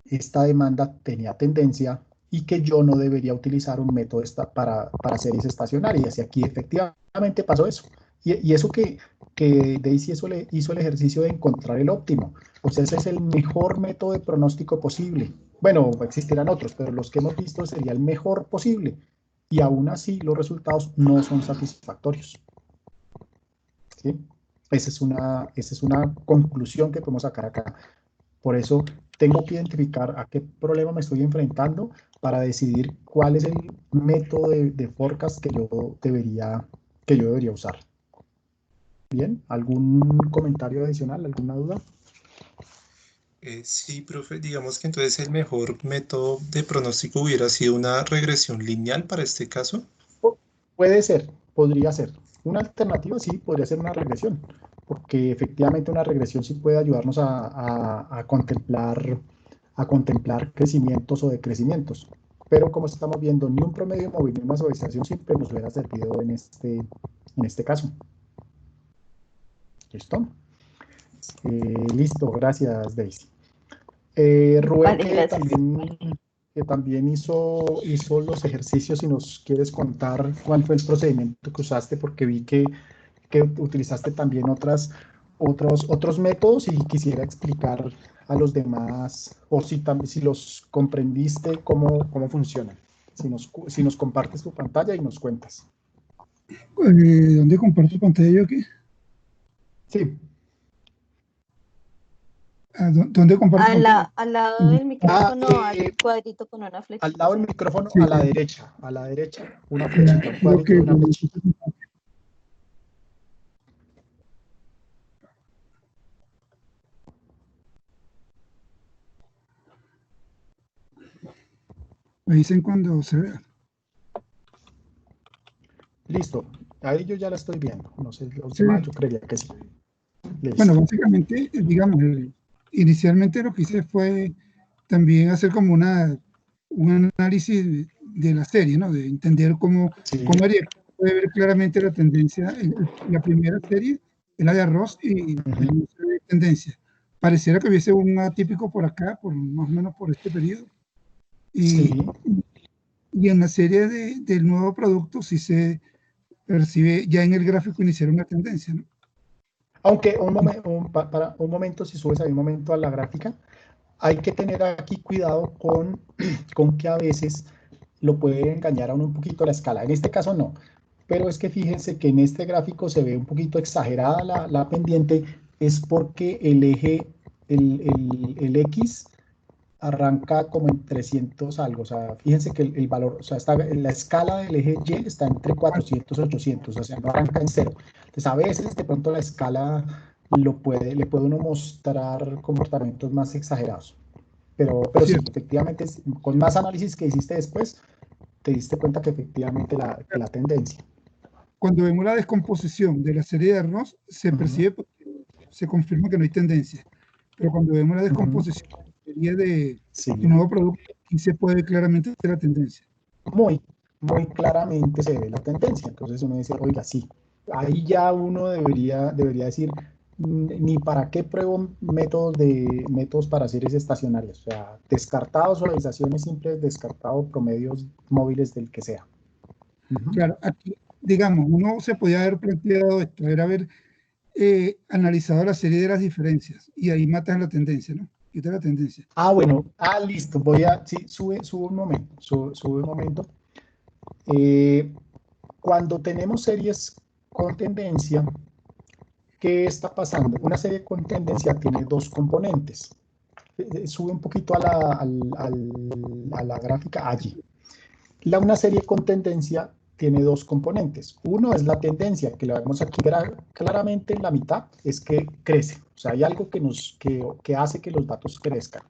esta demanda tenía tendencia y que yo no debería utilizar un método para series estacionarias. Y aquí efectivamente pasó eso. Y eso que Daisy hizo el ejercicio de encontrar el óptimo. O sea, ese es el mejor método de pronóstico posible. Bueno, existirán otros, pero los que hemos visto sería el mejor posible. Y aún así los resultados no son satisfactorios. ¿Sí? Esa es una conclusión que podemos sacar acá. Por eso tengo que identificar a qué problema me estoy enfrentando para decidir cuál es el método de forecast que yo debería usar. Bien, ¿algún comentario adicional, alguna duda? sí, profe, digamos que entonces el mejor método de pronóstico hubiera sido una regresión lineal para este caso. Puede ser, podría ser. Una alternativa sí, podría ser una regresión, porque efectivamente una regresión sí puede ayudarnos a contemplar crecimientos o decrecimientos. Pero como estamos viendo, ni un promedio móvil ni una suavización simple nos hubiera servido en este caso. ¿Listo? Listo, gracias, Daisy. Rubén, Vale, gracias. que también hizo los ejercicios, y nos quieres contar cuál fue el procedimiento que usaste, porque vi que utilizaste también otros métodos y quisiera explicar a los demás, o si los comprendiste, cómo funcionan. Si nos compartes tu pantalla y nos cuentas. ¿Dónde comparto pantalla yo aquí? Sí. ¿Dónde comparto pantalla? Al lado del micrófono hay un cuadrito con una flechita. Al lado del micrófono, Sí. a la derecha, una flechita, un cuadrito de una flechita. Me dicen cuando se vea. Listo, ahí yo ya la estoy viendo. No sé, los Sí. demás yo creería que sí. Listo. Bueno, básicamente, digamos, inicialmente lo que hice fue también hacer como un análisis de la serie, ¿no? De entender cómo haría. Puede ver claramente la tendencia. La primera serie es la de arroz y no se ve tendencia. Pareciera que hubiese un atípico por acá, más o menos por este periodo. Y en la serie del nuevo producto sí se percibe ya en el gráfico inicial una tendencia, ¿no? Aunque para un momento, si subes ahí un momento a la gráfica, hay que tener aquí cuidado con que a veces lo puede engañar a uno un poquito la escala. En este caso no, pero es que fíjense que en este gráfico se ve un poquito exagerada la pendiente, es porque el eje, el X arranca como en 300 algo, o sea, fíjense que el valor, o sea, la escala del eje Y está entre 400 y 800, o sea, no arranca en cero. Entonces, a veces de pronto la escala le puede uno mostrar comportamientos más exagerados. Pero sí, efectivamente, con más análisis que hiciste después, te diste cuenta que efectivamente la tendencia. Cuando vemos la descomposición de la serie de Ross, se percibe, se confirma que no hay tendencia. Pero cuando vemos la descomposición de la serie de un nuevo producto, aquí se puede ver claramente la tendencia. Muy claramente se ve la tendencia. Entonces uno dice, oiga, sí, ahí ya uno debería decir, ni para qué pruebo métodos para series estacionarias. O sea, descartados suavizaciones simples, descartados promedios móviles del que sea. Claro, aquí, digamos, uno se podía haber planteado esto, era haber analizado la serie de las diferencias y ahí matas la tendencia, ¿no? Quita la tendencia. Ah, bueno, listo, sí, sube un momento, sube un momento. Cuando tenemos series con tendencia, ¿qué está pasando? Una serie con tendencia tiene dos componentes. Sube un poquito a la gráfica allí. Una serie con tendencia tiene dos componentes. Uno es la tendencia, que la vemos aquí claramente en la mitad, es que crece. O sea, hay algo que hace que los datos crezcan.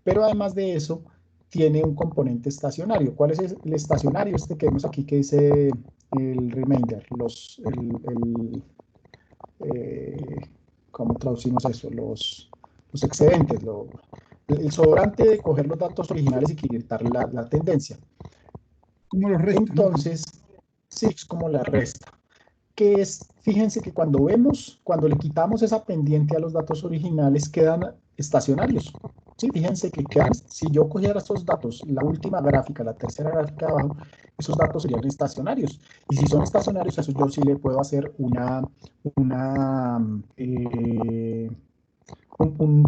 Pero además de eso, tiene un componente estacionario. ¿Cuál es el estacionario? Este que vemos aquí que dice el remainder, ¿cómo traducimos eso? Los excedentes, el sobrante de coger los datos originales y quitarle la tendencia. Como los restos. Entonces, sí, es como la resta. Que es, fíjense que cuando le quitamos esa pendiente a los datos originales, quedan estacionarios. Sí, fíjense que si yo cogiera estos datos, la última gráfica, la tercera gráfica de abajo, esos datos serían estacionarios. Y si son estacionarios, eso yo sí le puedo hacer un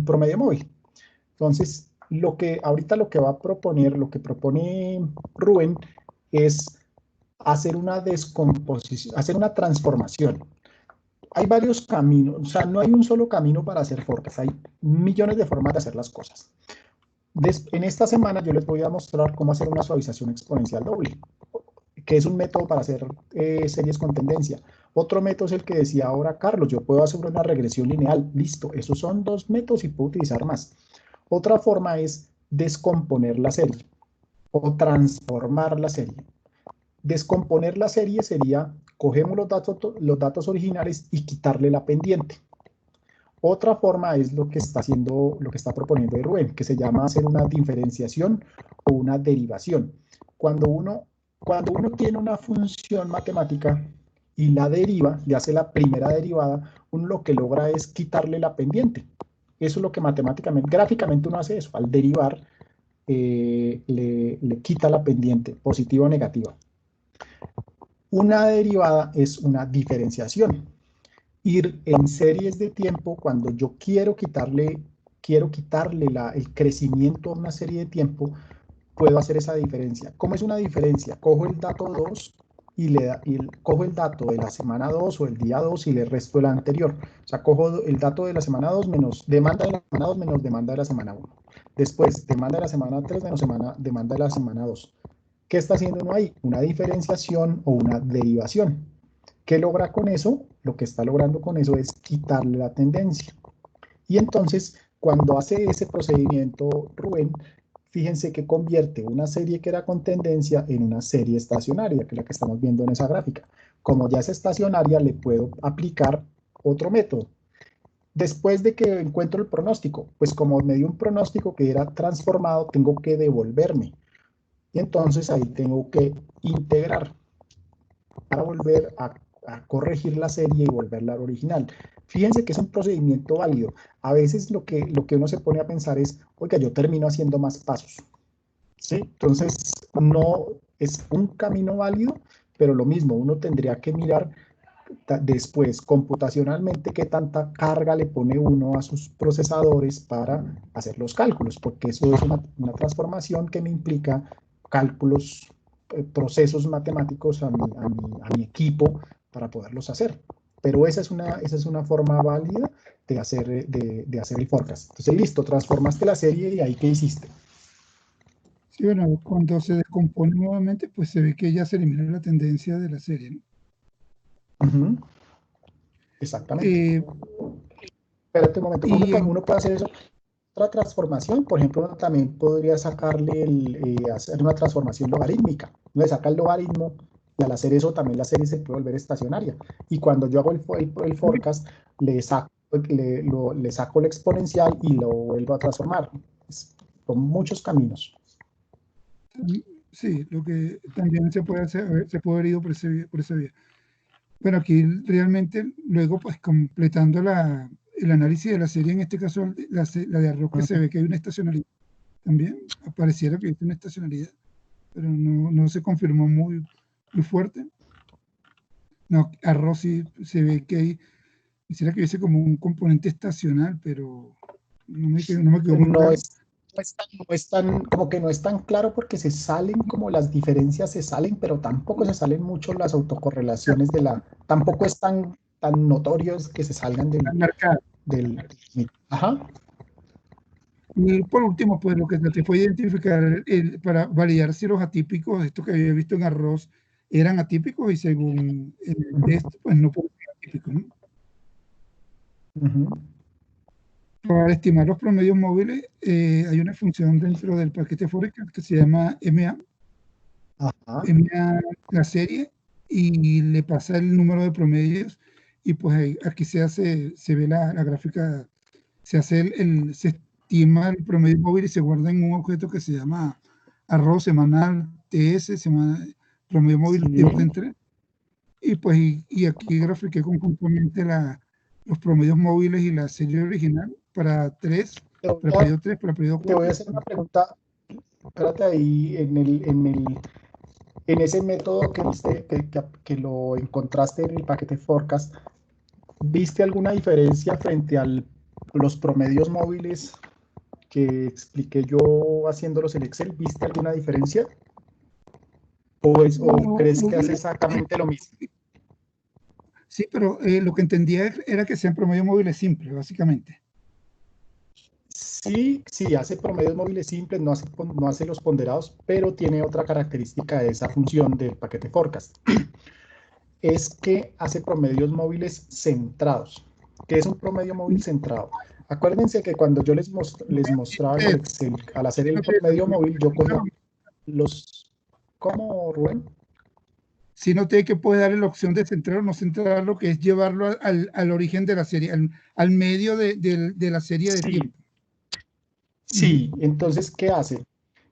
promedio móvil. Entonces, ahorita lo que propone Rubén es hacer una descomposición, hacer una transformación. Hay varios caminos, o sea, no hay un solo camino para hacer forecast, hay millones de formas de hacer las cosas. En esta semana yo les voy a mostrar cómo hacer una suavización exponencial doble, que es un método para hacer series con tendencia. Otro método es el que decía ahora Carlos, yo puedo hacer una regresión lineal, listo, esos son dos métodos y puedo utilizar más. Otra forma es descomponer la serie o transformar la serie. Descomponer la serie sería, cogemos los datos originales y quitarle la pendiente. Otra forma es lo que está proponiendo Rubén, que se llama hacer una diferenciación o una derivación. Cuando uno tiene una función matemática y la deriva, le hace la primera derivada, uno lo que logra es quitarle la pendiente. Eso es lo que matemáticamente, gráficamente uno hace eso, al derivar le quita la pendiente, positiva o negativa. Una derivada es una diferenciación. Ir en series de tiempo, cuando yo quiero quitarle el crecimiento a una serie de tiempo, puedo hacer esa diferencia. ¿Cómo es una diferencia? Cojo el dato 2 y cojo el dato de la semana 2 o el día 2 y le resto el anterior. O sea, cojo el dato de la semana 2 menos demanda de la semana 2 menos demanda de la semana 1. Después, demanda de la semana 3 menos demanda de la semana 2. ¿Qué está haciendo uno ahí? Una diferenciación o una derivación. ¿Qué logra con eso? Lo que está logrando con eso es quitarle la tendencia. Y entonces, cuando hace ese procedimiento, Rubén, fíjense que convierte una serie que era con tendencia en una serie estacionaria, que es la que estamos viendo en esa gráfica. Como ya es estacionaria, le puedo aplicar otro método. Después de que encuentro el pronóstico, pues como me dio un pronóstico que era transformado, tengo que devolverme. Y entonces ahí tengo que integrar para volver a corregir la serie y volverla al original. Fíjense que es un procedimiento válido. A veces lo que uno se pone a pensar es, oiga, yo termino haciendo más pasos. ¿Sí? Entonces, no es un camino válido, pero lo mismo, uno tendría que mirar después computacionalmente qué tanta carga le pone uno a sus procesadores para hacer los cálculos, porque eso es una transformación que me implica cálculos procesos matemáticos a mi equipo para poderlos hacer. Pero esa es una forma válida de hacer el forecast. Entonces, listo, transformaste la serie y ahí, ¿qué hiciste? Sí, bueno, cuando se descompone nuevamente, pues se ve que ya se elimina la tendencia de la serie, ¿no? Uh-huh. Exactamente. Espérate un momento, uno puede hacer eso. Otra transformación, por ejemplo, uno también podría sacarle, hacer una transformación logarítmica. Uno le saca el logaritmo y al hacer eso también la serie se puede volver estacionaria. Y cuando yo hago el forecast, le saco la exponencial y lo vuelvo a transformar. Son muchos caminos. Sí, lo que también se puede hacer, se puede haber ido por esa vía. Bueno, aquí realmente, luego, pues completando el análisis de la serie, en este caso la de Arroz, que se ve que hay una estacionalidad. También apareciera que hay una estacionalidad, pero no se confirmó muy fuerte. No, Arroz sí se ve que hay, quisiera que hubiese como un componente estacional, pero no me quedó muy claro. Como que no es tan claro porque se salen, como las diferencias se salen, pero tampoco se salen mucho las autocorrelaciones tampoco es tan notorios que se salgan del ajá. Y por último, pues lo que traté fue identificar para validar si los atípicos, estos que había visto en Arroz, eran atípicos, y según el test, pues no pueden ser atípicos, ¿no? Uh-huh. Para estimar los promedios móviles, hay una función dentro del paquete forecast que se llama MA. Ajá. MA la serie, y le pasa el número de promedios, y pues aquí se ve la gráfica, se estima el promedio móvil y se guarda en un objeto que se llama arroz semanal TS, promedio móvil de orden 3. Y pues y aquí grafiqué conjuntamente los promedios móviles y la serie original para periodo 3, para periodo 4. Te voy a hacer una pregunta, espérate ahí, en ese método que viste, que lo encontraste en el paquete forecast, ¿viste alguna diferencia frente a los promedios móviles que expliqué yo haciéndolos en Excel? ¿Viste alguna diferencia? ¿O crees que hace exactamente lo mismo? Sí, pero lo que entendía era que sean promedios móviles simples, básicamente. Sí, hace promedios móviles simples, no hace los ponderados, pero tiene otra característica de esa función del paquete forecast. Es que hace promedios móviles centrados. ¿Qué es un promedio móvil centrado? Acuérdense que cuando yo les mostraba en el Excel, al hacer el promedio móvil, yo cogía ¿Cómo, Rubén? Si noté que puede darle la opción de centrar o no centrar, lo que es llevarlo al origen de la serie, al medio de la serie de tiempo. Sí, entonces, ¿qué hace?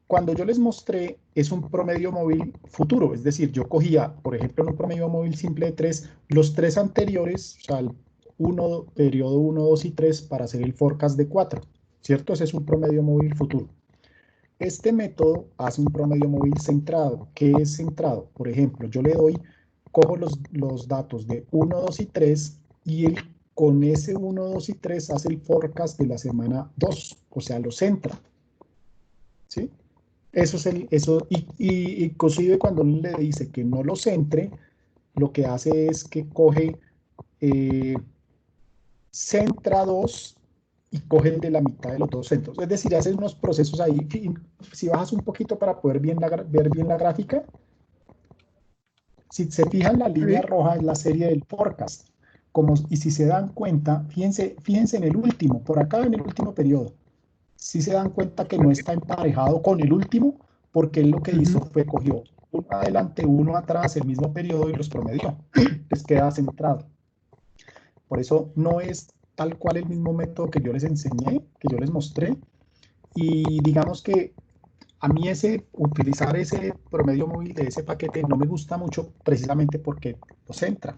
Cuando yo les mostré, es un promedio móvil futuro, es decir, yo cogía, por ejemplo, en un promedio móvil simple de 3, los 3 anteriores, o sea, periodo 1, 2 y 3, para hacer el forecast de 4, ¿cierto? Ese es un promedio móvil futuro. Este método hace un promedio móvil centrado. ¿Qué es centrado? Por ejemplo, yo cojo los datos de 1, 2 y 3 y él con ese 1, 2 y 3 hace el forecast de la semana 2, o sea, lo centra. ¿Sí? Eso es y inclusive cuando uno le dice que no lo centre, lo que hace es que coge, centra 2 y coge el de la mitad de los dos centros. Es decir, hace unos procesos ahí. Si bajas un poquito para poder ver bien la gráfica, si se fijan, la línea roja es la serie del forecast. Y si se dan cuenta, fíjense en el último, por acá en el último periodo. Si se dan cuenta que no está emparejado con el último, porque él lo que hizo fue cogió uno adelante, uno atrás, el mismo periodo y los promedió. Les queda centrado. Por eso no es tal cual el mismo método que yo les enseñé, que yo les mostré. Y digamos que a mí utilizar ese promedio móvil de ese paquete no me gusta mucho precisamente porque lo centra.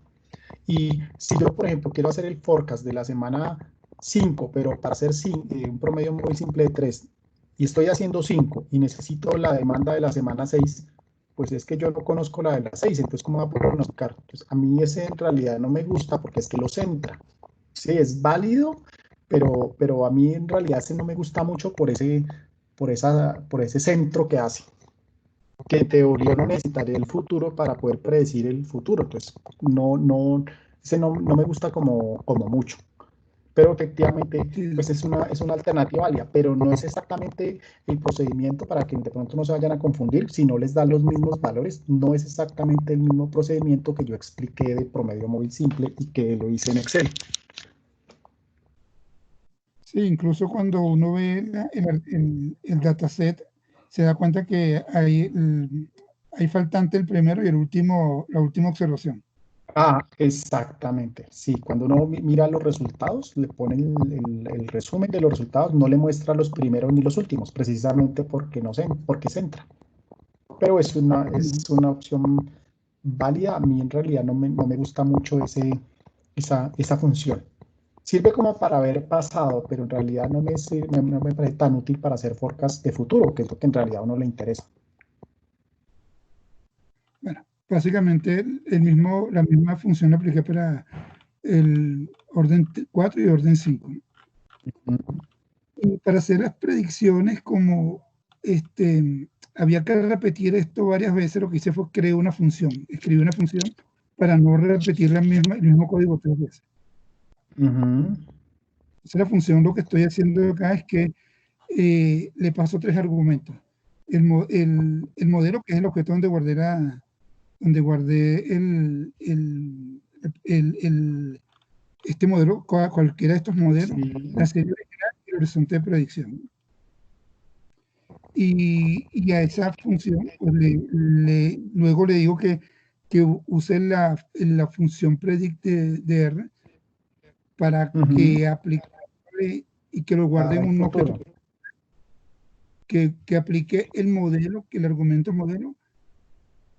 Y si yo, por ejemplo, quiero hacer el forecast de la semana 5, pero para hacer un promedio muy simple de 3, y estoy haciendo 5 y necesito la demanda de la semana 6, pues es que yo no conozco la de la 6, entonces ¿cómo voy a poder pronosticar? Entonces, a mí ese en realidad no me gusta porque es que lo centra. Sí, es válido, pero a mí en realidad ese no me gusta mucho por ese centro que hace. que en teoría no necesitaría el futuro para poder predecir el futuro. Entonces, ese no me gusta como mucho. Pero efectivamente, pues es una alternativa válida, pero no es exactamente el procedimiento para que de pronto no se vayan a confundir. Si no les da los mismos valores, no es exactamente el mismo procedimiento que yo expliqué de promedio móvil simple y que lo hice en Excel. Sí, incluso cuando uno ve el dataset, se da cuenta que hay faltante el primero y la última observación. Ah, exactamente. Sí, cuando uno mira los resultados, le pone el resumen de los resultados, no le muestra los primeros ni los últimos, precisamente porque se entra. Pero es una opción válida. A mí en realidad no me gusta mucho esa función. Sirve como para ver pasado, pero en realidad no me parece tan útil para hacer forecast de futuro, que es lo que en realidad a uno le interesa. Bueno, básicamente la misma función la apliqué para el orden 4 y orden 5. Y para hacer las predicciones, como había que repetir esto varias veces, lo que hice fue escribir una función para no repetir el mismo código 3 veces. Entonces la función, lo que estoy haciendo acá es que le paso 3 argumentos. El modelo, que es el objeto donde guardé este modelo, cualquiera de estos modelos, Sí. la serie original y el horizonte de predicción. Y a esa función, pues luego le digo que use la función predict de R para que aplique y que lo guarde en un objeto, que aplique el modelo, que el argumento modelo,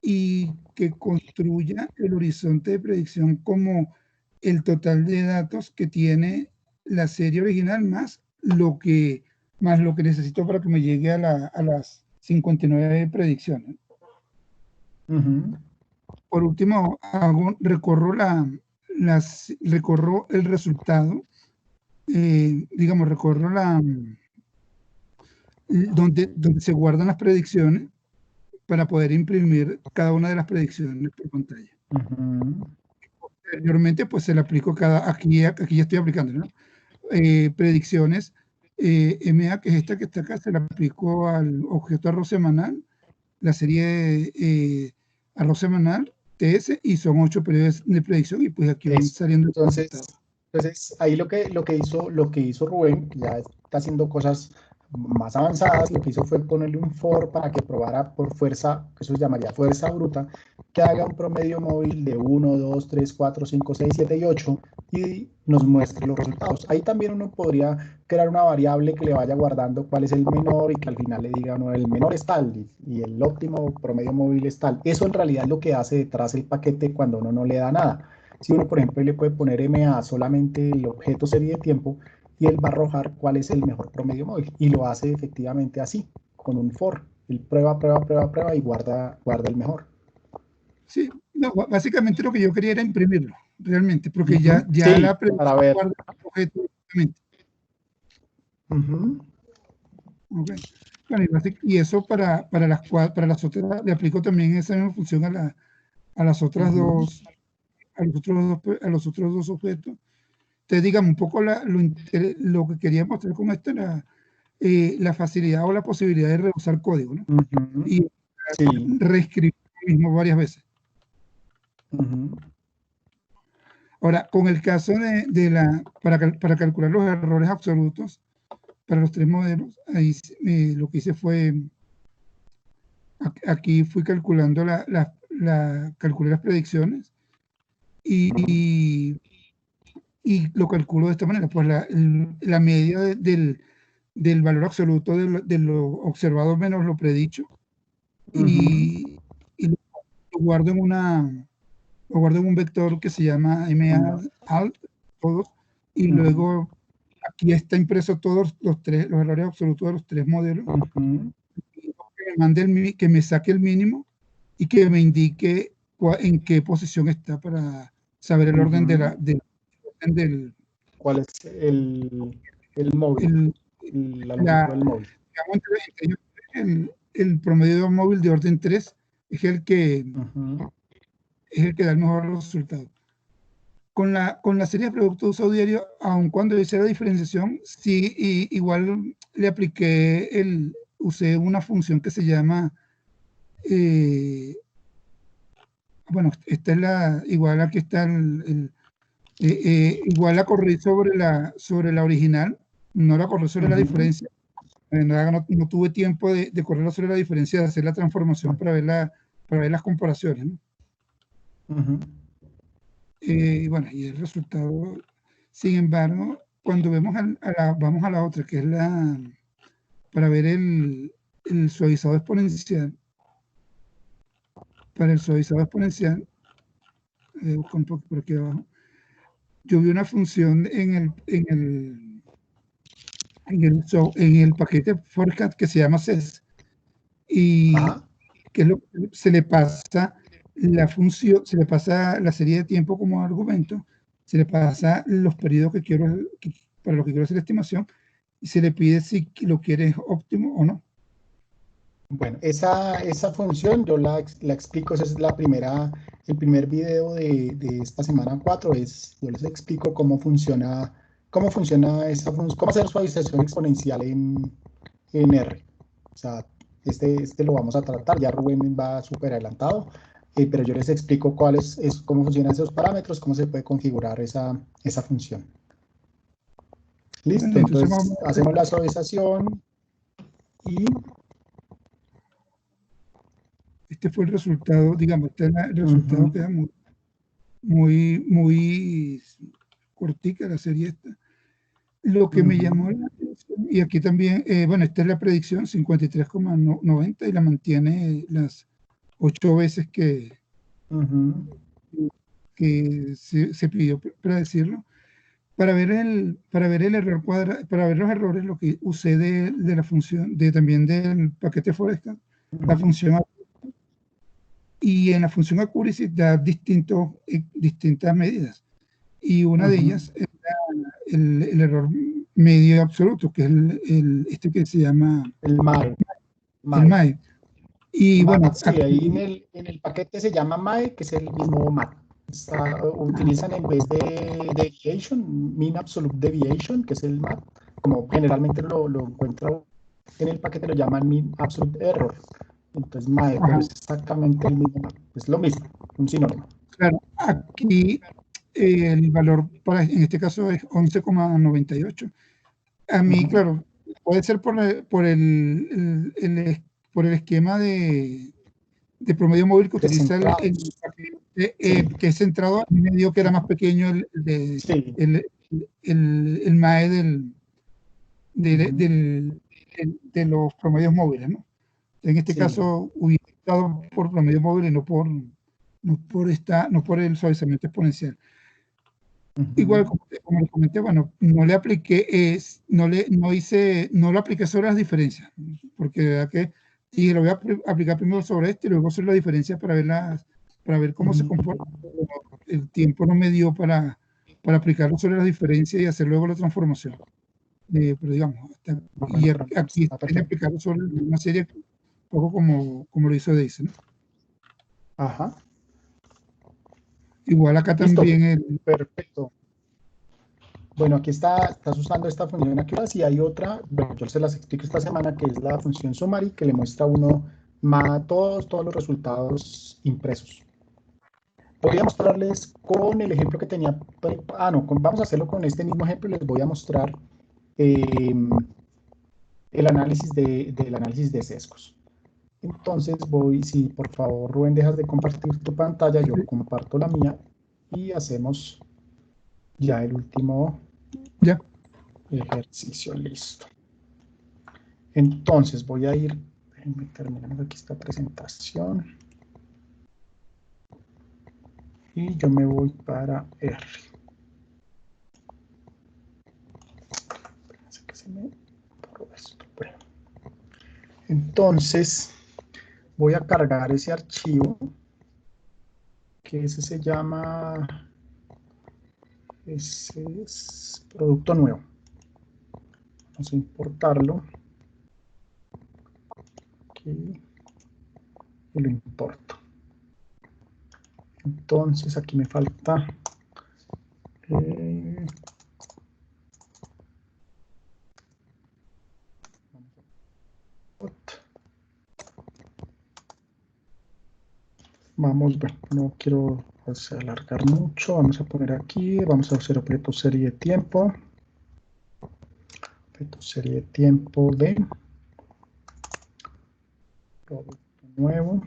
y que construya el horizonte de predicción como el total de datos que tiene la serie original más lo que necesito para que me llegue a las 59 predicciones. Por último, recorro el resultado, recorro donde se guardan las predicciones para poder imprimir cada una de las predicciones por pantalla. Posteriormente, pues se le aplico aquí ya estoy aplicando, ¿no? Predicciones MA, que es esta que está acá, se la aplico al objeto arroz semanal, la serie arroz semanal, TS, y son 8 periodos de predicción, y pues aquí van saliendo. Entonces, ahí lo que hizo Rubén, que ya está haciendo cosas más avanzadas, lo que hizo fue ponerle un for para que probara por fuerza, eso se llamaría fuerza bruta, que haga un promedio móvil de 1, 2, 3, 4, 5, 6, 7 y 8 y nos muestre los resultados. Ahí también uno podría crear una variable que le vaya guardando cuál es el menor y que al final le diga, no, el menor es tal y el óptimo promedio móvil es tal. Eso en realidad es lo que hace detrás el paquete cuando uno no le da nada. Si uno, por ejemplo, le puede poner MA solamente el objeto serie de tiempo y él va a arrojar cuál es el mejor promedio móvil. Y lo hace efectivamente así, con un for. Él prueba y guarda el mejor. Sí, no, básicamente lo que yo quería era imprimirlo, realmente, porque ya sí, la para ver. guarda el objeto directamente. Okay. Bueno, y eso para las otras, le aplico también esa misma función a las otras dos, a los otros dos objetos. Entonces, digamos, un poco lo que quería mostrar con esto era la facilidad o la posibilidad de reusar código, ¿no? Y reescribir lo mismo varias veces. Ahora, con el caso para calcular los errores absolutos para los 3 modelos, ahí lo que hice fue, aquí fui calculando calculé las predicciones y lo calculo de esta manera, pues la media del valor absoluto de lo observado menos lo predicho y lo guardo en un vector que se llama MA_alt, todos, y luego aquí está impreso todos los valores absolutos de los 3 modelos, que me saque el mínimo y que me indique en qué posición está para saber el orden del ¿cuál es el móvil? El móvil. digamos, el promedio móvil de orden 3 es el que, es el que da el mejor resultado. Con la serie de productos de uso diario, aun cuando hice la diferenciación, sí, igual le apliqué usé una función que se llama, bueno, esta es igual aquí está igual la corrí sobre la original, no la corrí sobre la diferencia. No tuve tiempo de correrla sobre la diferencia, de hacer la transformación para ver las comparaciones, ¿no? Y bueno, y el resultado, sin embargo, cuando vamos vamos a la otra, que es para ver el suavizado exponencial. Para el suavizado exponencial, busco un poco por aquí abajo, yo vi una función en el paquete FORCAD que se llama CES, y que es lo que se le pasa la función, se le pasa la serie de tiempo como argumento, se le pasa los periodos para lo que quiero hacer la estimación, y se le pide si lo quieres óptimo o no. Bueno, esa función yo la explico, esa es el primer video de esta semana 4, yo les explico cómo funciona esa función, cómo hacer suavización exponencial en R. O sea, este lo vamos a tratar, ya Rubén va súper adelantado, pero yo les explico cómo funcionan esos parámetros, cómo se puede configurar esa función. Listo, Bueno, entonces hacemos la suavización y... Este fue el resultado, digamos, el resultado queda muy cortica la serie esta. Lo que me llamó la atención, y aquí también, bueno, esta es la predicción, 53,90, y la mantiene las 8 veces que se pidió para decirlo. Para ver el error para ver los errores, lo que usé de la función, también del paquete Forestal, la función, y en la función accuracy da distintas medidas, y una de ellas es el error medio absoluto, que es este que se llama el MAE. El MAE. Y bueno, sí, ahí en el paquete se llama MAE, que es el mismo MAT. Utilizan en vez de deviation, mean absolute deviation, que es el MAT, como generalmente lo encuentro en el paquete, lo llaman mean absolute error. Entonces MAE, pero es exactamente el mismo, es lo mismo, un sinónimo. Claro, aquí el valor en este caso es 11,98. A mí, claro, puede ser por el esquema de promedio móvil que utiliza el paquete, que es centrado. A mí me dio que era más pequeño el MAE de los promedios móviles, ¿no? En este caso hubiera estado por promedio móvil y no por el suavizamiento exponencial. Igual, como les comenté, bueno, no le apliqué, no lo apliqué sobre las diferencias, porque de verdad que y lo voy a aplicar primero sobre y luego sobre la diferencia para ver cómo se comporta. El tiempo no me dio para aplicarlo sobre las diferencias y hacer luego la transformación. Pero digamos, y aquí está aplicarlo sobre una serie, un poco como lo hizo Daisy, ¿no? Ajá. Igual acá también perfecto. Bueno, aquí estás usando esta función accuracy, y hay otra, bueno, yo se las explico esta semana, que es la función summary, que le muestra a uno todos los resultados impresos. Voy a mostrarles con el ejemplo que tenía, vamos a hacerlo con este mismo ejemplo, les voy a mostrar el análisis del análisis de sesgos. Entonces si por favor Rubén dejas de compartir tu pantalla, yo comparto la mía y hacemos ya el último ejercicio, listo. Entonces voy a ir, terminando aquí esta presentación y yo me voy para R. Parece que se me borró esto. Bueno. Entonces voy a cargar ese archivo, que ese se llama, ese es producto nuevo. Vamos a importarlo. Aquí aquí y lo importo. Entonces aquí me falta vamos, bueno, no quiero alargar mucho, vamos a poner aquí, vamos a hacer objeto serie de tiempo, objeto serie de tiempo de producto nuevo.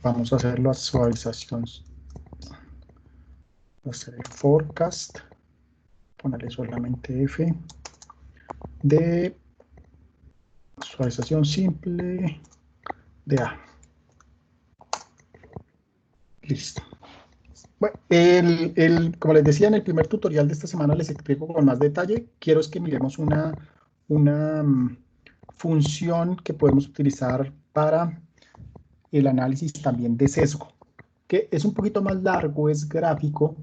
Vamos a hacer las suavizaciones. Vamos a hacer el forecast, ponerle solamente F de suavización simple de A. Listo. Bueno, como les decía en el primer tutorial de esta semana, les explico con más detalle. Quiero es que miremos una función que podemos utilizar para el análisis también de sesgo, que es un poquito más largo, es gráfico,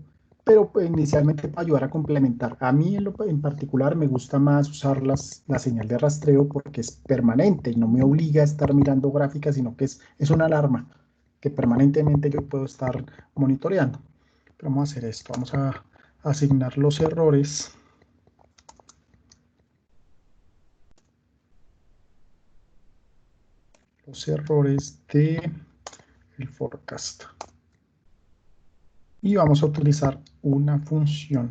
pero pues, inicialmente para ayudar a complementar. A mí en particular me gusta más usar la señal de rastreo porque es permanente y no me obliga a estar mirando gráficas, sino que es una alarma que permanentemente yo puedo estar monitoreando. Pero vamos a hacer esto, vamos a asignar los errores. Los errores de el forecast. Y vamos a utilizar una función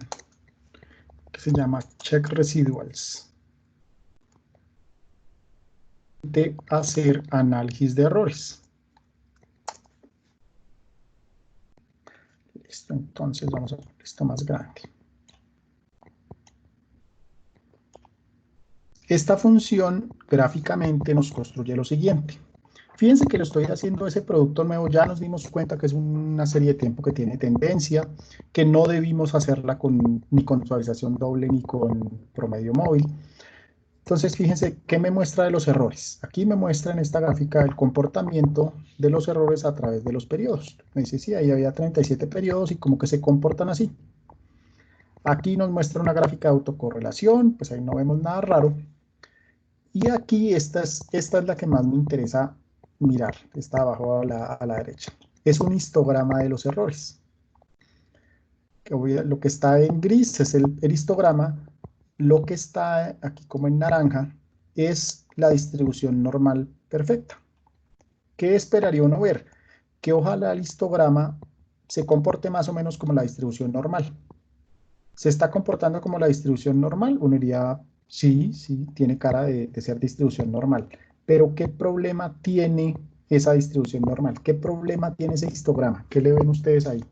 que se llama check residuals de hacer análisis de errores. Listo, entonces vamos a poner esto más grande. Esta función gráficamente nos construye lo siguiente. Fíjense que lo estoy haciendo ese producto nuevo, ya nos dimos cuenta que es una serie de tiempo que tiene tendencia, que no debimos hacerla ni con suavización doble ni con promedio móvil. Entonces, fíjense qué me muestra de los errores. Aquí me muestra en esta gráfica el comportamiento de los errores a través de los periodos. Me dice, sí, ahí había 37 periodos y como que se comportan así. Aquí nos muestra una gráfica de autocorrelación, pues ahí no vemos nada raro. Y aquí esta es la que más me interesa mirar, está abajo a la derecha. Es un histograma de los errores. Lo que está en gris es el histograma. Lo que está aquí como en naranja es la distribución normal perfecta. ¿Qué esperaría uno ver? Que ojalá el histograma se comporte más o menos como la distribución normal. ¿Se está comportando como la distribución normal? Uno diría, sí, tiene cara de ser distribución normal. Pero ¿qué problema tiene esa distribución normal? ¿Qué problema tiene ese histograma? ¿Qué le ven ustedes ahí?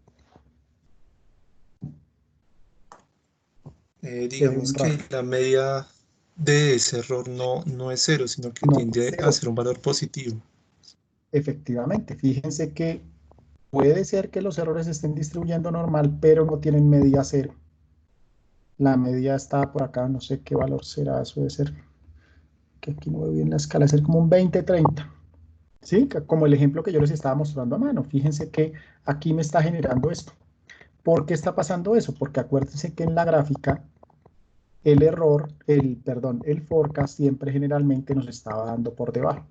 Digamos que la media de ese error no es cero, sino que tiende a ser un valor positivo. Efectivamente, fíjense que puede ser que los errores se estén distribuyendo normal, pero no tienen media cero. La media está por acá, no sé qué valor será, eso debe ser, que aquí no veo bien la escala, debe ser como un 20-30. ¿Sí? Como el ejemplo que yo les estaba mostrando a mano. Fíjense que aquí me está generando esto. ¿Por qué está pasando eso? Porque acuérdense que en la gráfica el forecast siempre generalmente nos estaba dando por debajo.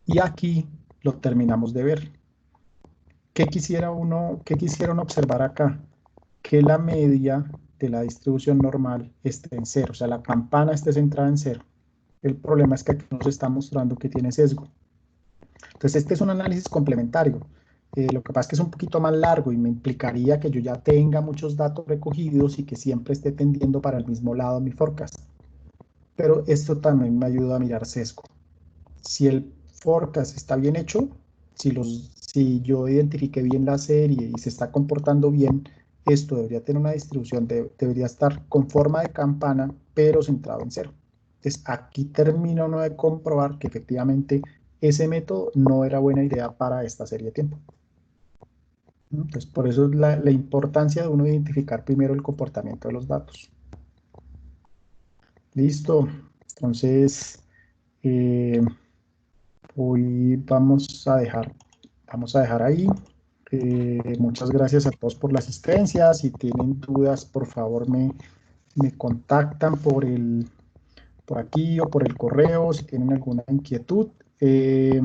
Y aquí lo terminamos de ver. ¿Qué quisieron observar acá? Que la media de la distribución normal esté en cero, o sea, la campana esté centrada en cero. El problema es que aquí nos está mostrando que tiene sesgo. Entonces, este es un análisis complementario. Lo que pasa es que es un poquito más largo y me implicaría que yo ya tenga muchos datos recogidos y que siempre esté tendiendo para el mismo lado mi forecast. Pero esto también me ayuda a mirar sesgo. Si el forecast está bien hecho, si yo identifiqué bien la serie y se está comportando bien, esto debería tener una distribución, debería estar con forma de campana, pero centrado en cero. Entonces, aquí termino uno de comprobar que efectivamente ese método no era buena idea para esta serie de tiempo. Entonces, por eso es la importancia de uno identificar primero el comportamiento de los datos. Listo. Entonces, hoy vamos a dejar ahí. Muchas gracias a todos por la asistencia. Si tienen dudas, por favor me contactan por aquí o por el correo si tienen alguna inquietud. He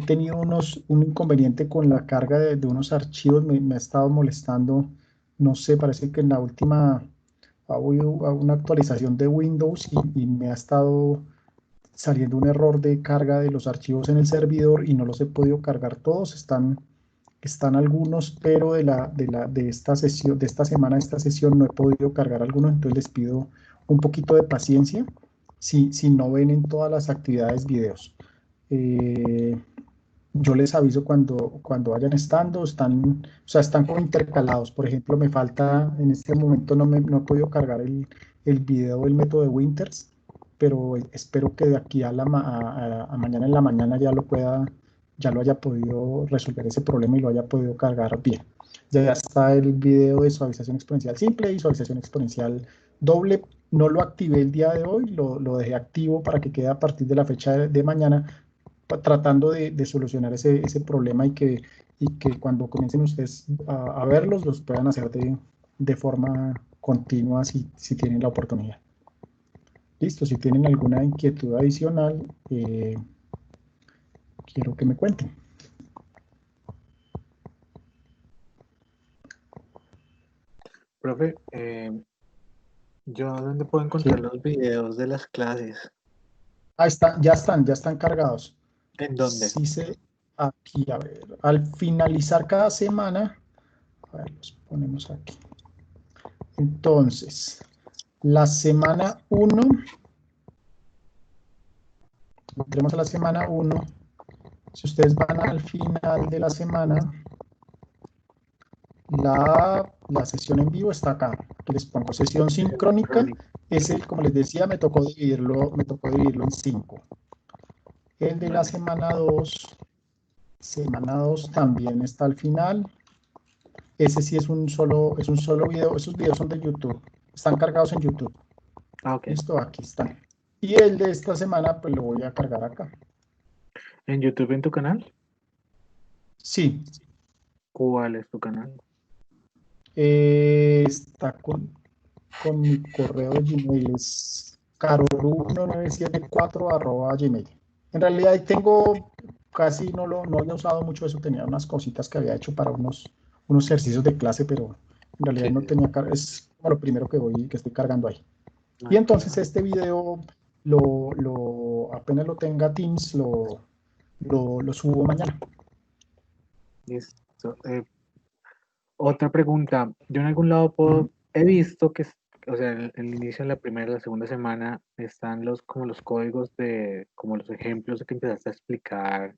tenido un inconveniente con la carga de unos archivos, me ha estado molestando, no sé, parece que en la última ha habido una actualización de Windows y me ha estado saliendo un error de carga de los archivos en el servidor y no los he podido cargar todos, están algunos, pero de esta sesión, de esta semana, de esta sesión no he podido cargar algunos, entonces les pido un poquito de paciencia si no ven en todas las actividades videos. Yo les aviso cuando vayan estando, están como intercalados. Por ejemplo, me falta, en este momento no he podido cargar el video del método de Winters, pero espero que de aquí a mañana en la mañana ya lo haya podido resolver ese problema y lo haya podido cargar bien. Ya está el video de suavización exponencial simple y suavización exponencial doble. No lo activé el día de hoy, lo dejé activo para que quede a partir de la fecha de mañana, tratando de solucionar ese problema y que cuando comiencen ustedes a verlos, los puedan hacer de forma continua si tienen la oportunidad. Listo, si tienen alguna inquietud adicional, quiero que me cuenten. Profe, ¿yo dónde puedo encontrar Sí. los videos de las clases? Ya están cargados. ¿En dónde? Sí, aquí, a ver, al finalizar cada semana, a ver, los ponemos aquí. Entonces, la semana 1, entremos a la semana 1, si ustedes van al final de la semana, la sesión en vivo está acá, que les pongo sesión sincrónica, como les decía, me tocó dividirlo en 5. El de la semana 2 también está al final. Ese sí es un solo video, esos videos son de YouTube, están cargados en YouTube. Okay. Listo, aquí están. Y el de esta semana, pues lo voy a cargar acá. ¿En YouTube en tu canal? Sí. ¿Cuál es tu canal? Está con mi correo de Gmail, es carol1974@gmail. En realidad tengo, casi no había usado mucho eso, tenía unas cositas que había hecho para unos ejercicios de clase, pero en realidad no tenía, es como lo primero que estoy cargando ahí. Y entonces este video, apenas lo tenga Teams, lo subo mañana. Listo. Otra pregunta. Yo en algún lado he visto que, o sea, en el inicio, en la primera y la segunda semana, están como los códigos como los ejemplos que empezaste a explicar,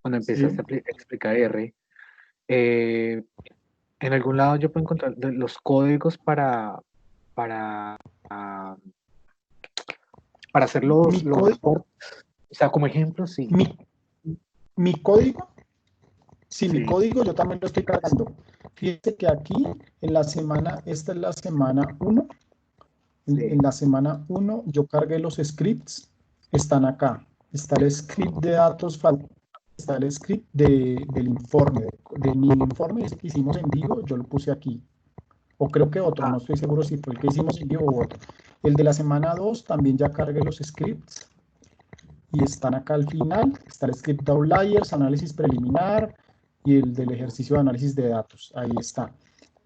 cuando empezaste a explicar R. En algún lado yo puedo encontrar los códigos para hacer los reportes. O sea, como ejemplo, sí. ¿Mi código? Sí, mi código yo también lo estoy cargando. Fíjense que aquí, esta es la semana 1. En la semana 1 yo cargué los scripts, están acá. Está el script de datos, está el script del informe, de mi informe, ese que hicimos en vivo, yo lo puse aquí. O creo que otro, no estoy seguro si fue el que hicimos en vivo o otro. El de la semana 2 también ya cargué los scripts y están acá al final. Está el script de outliers, análisis preliminar y el del ejercicio de análisis de datos. Ahí está.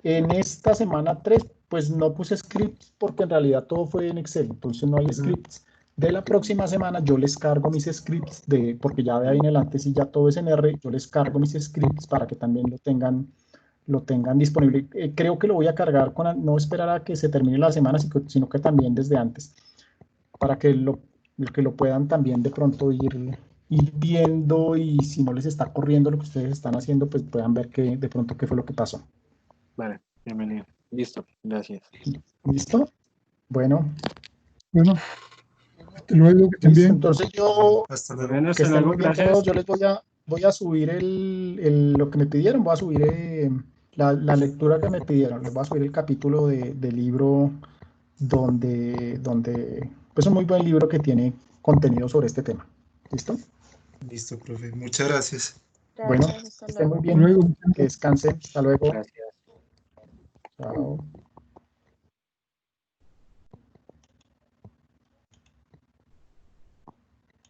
En esta semana 3, pues no puse scripts porque en realidad todo fue en Excel, entonces no hay scripts. De la próxima semana yo les cargo mis scripts, porque ya de ahí en adelante si ya todo es en R, yo les cargo mis scripts para que también lo tengan disponible. Creo que lo voy a cargar no esperar a que se termine la semana, sino que también desde antes, para que lo puedan también de pronto ir viendo, y si no les está corriendo lo que ustedes están haciendo, pues puedan ver de pronto qué fue lo que pasó. Vale, bienvenido. Listo, gracias. ¿Listo? Bueno. Hasta luego, que estén bien. Entonces yo, hasta luego. Que estén muy bien todos, yo les voy a subir lo que me pidieron, voy a subir la lectura que me pidieron, les voy a subir el capítulo del libro donde, pues un muy buen libro que tiene contenido sobre este tema. ¿Listo? Listo, profe. Muchas gracias. Bueno, Gracias, hasta estén muy luego. bien, Luego. que descansen, hasta luego. Gracias. Chao.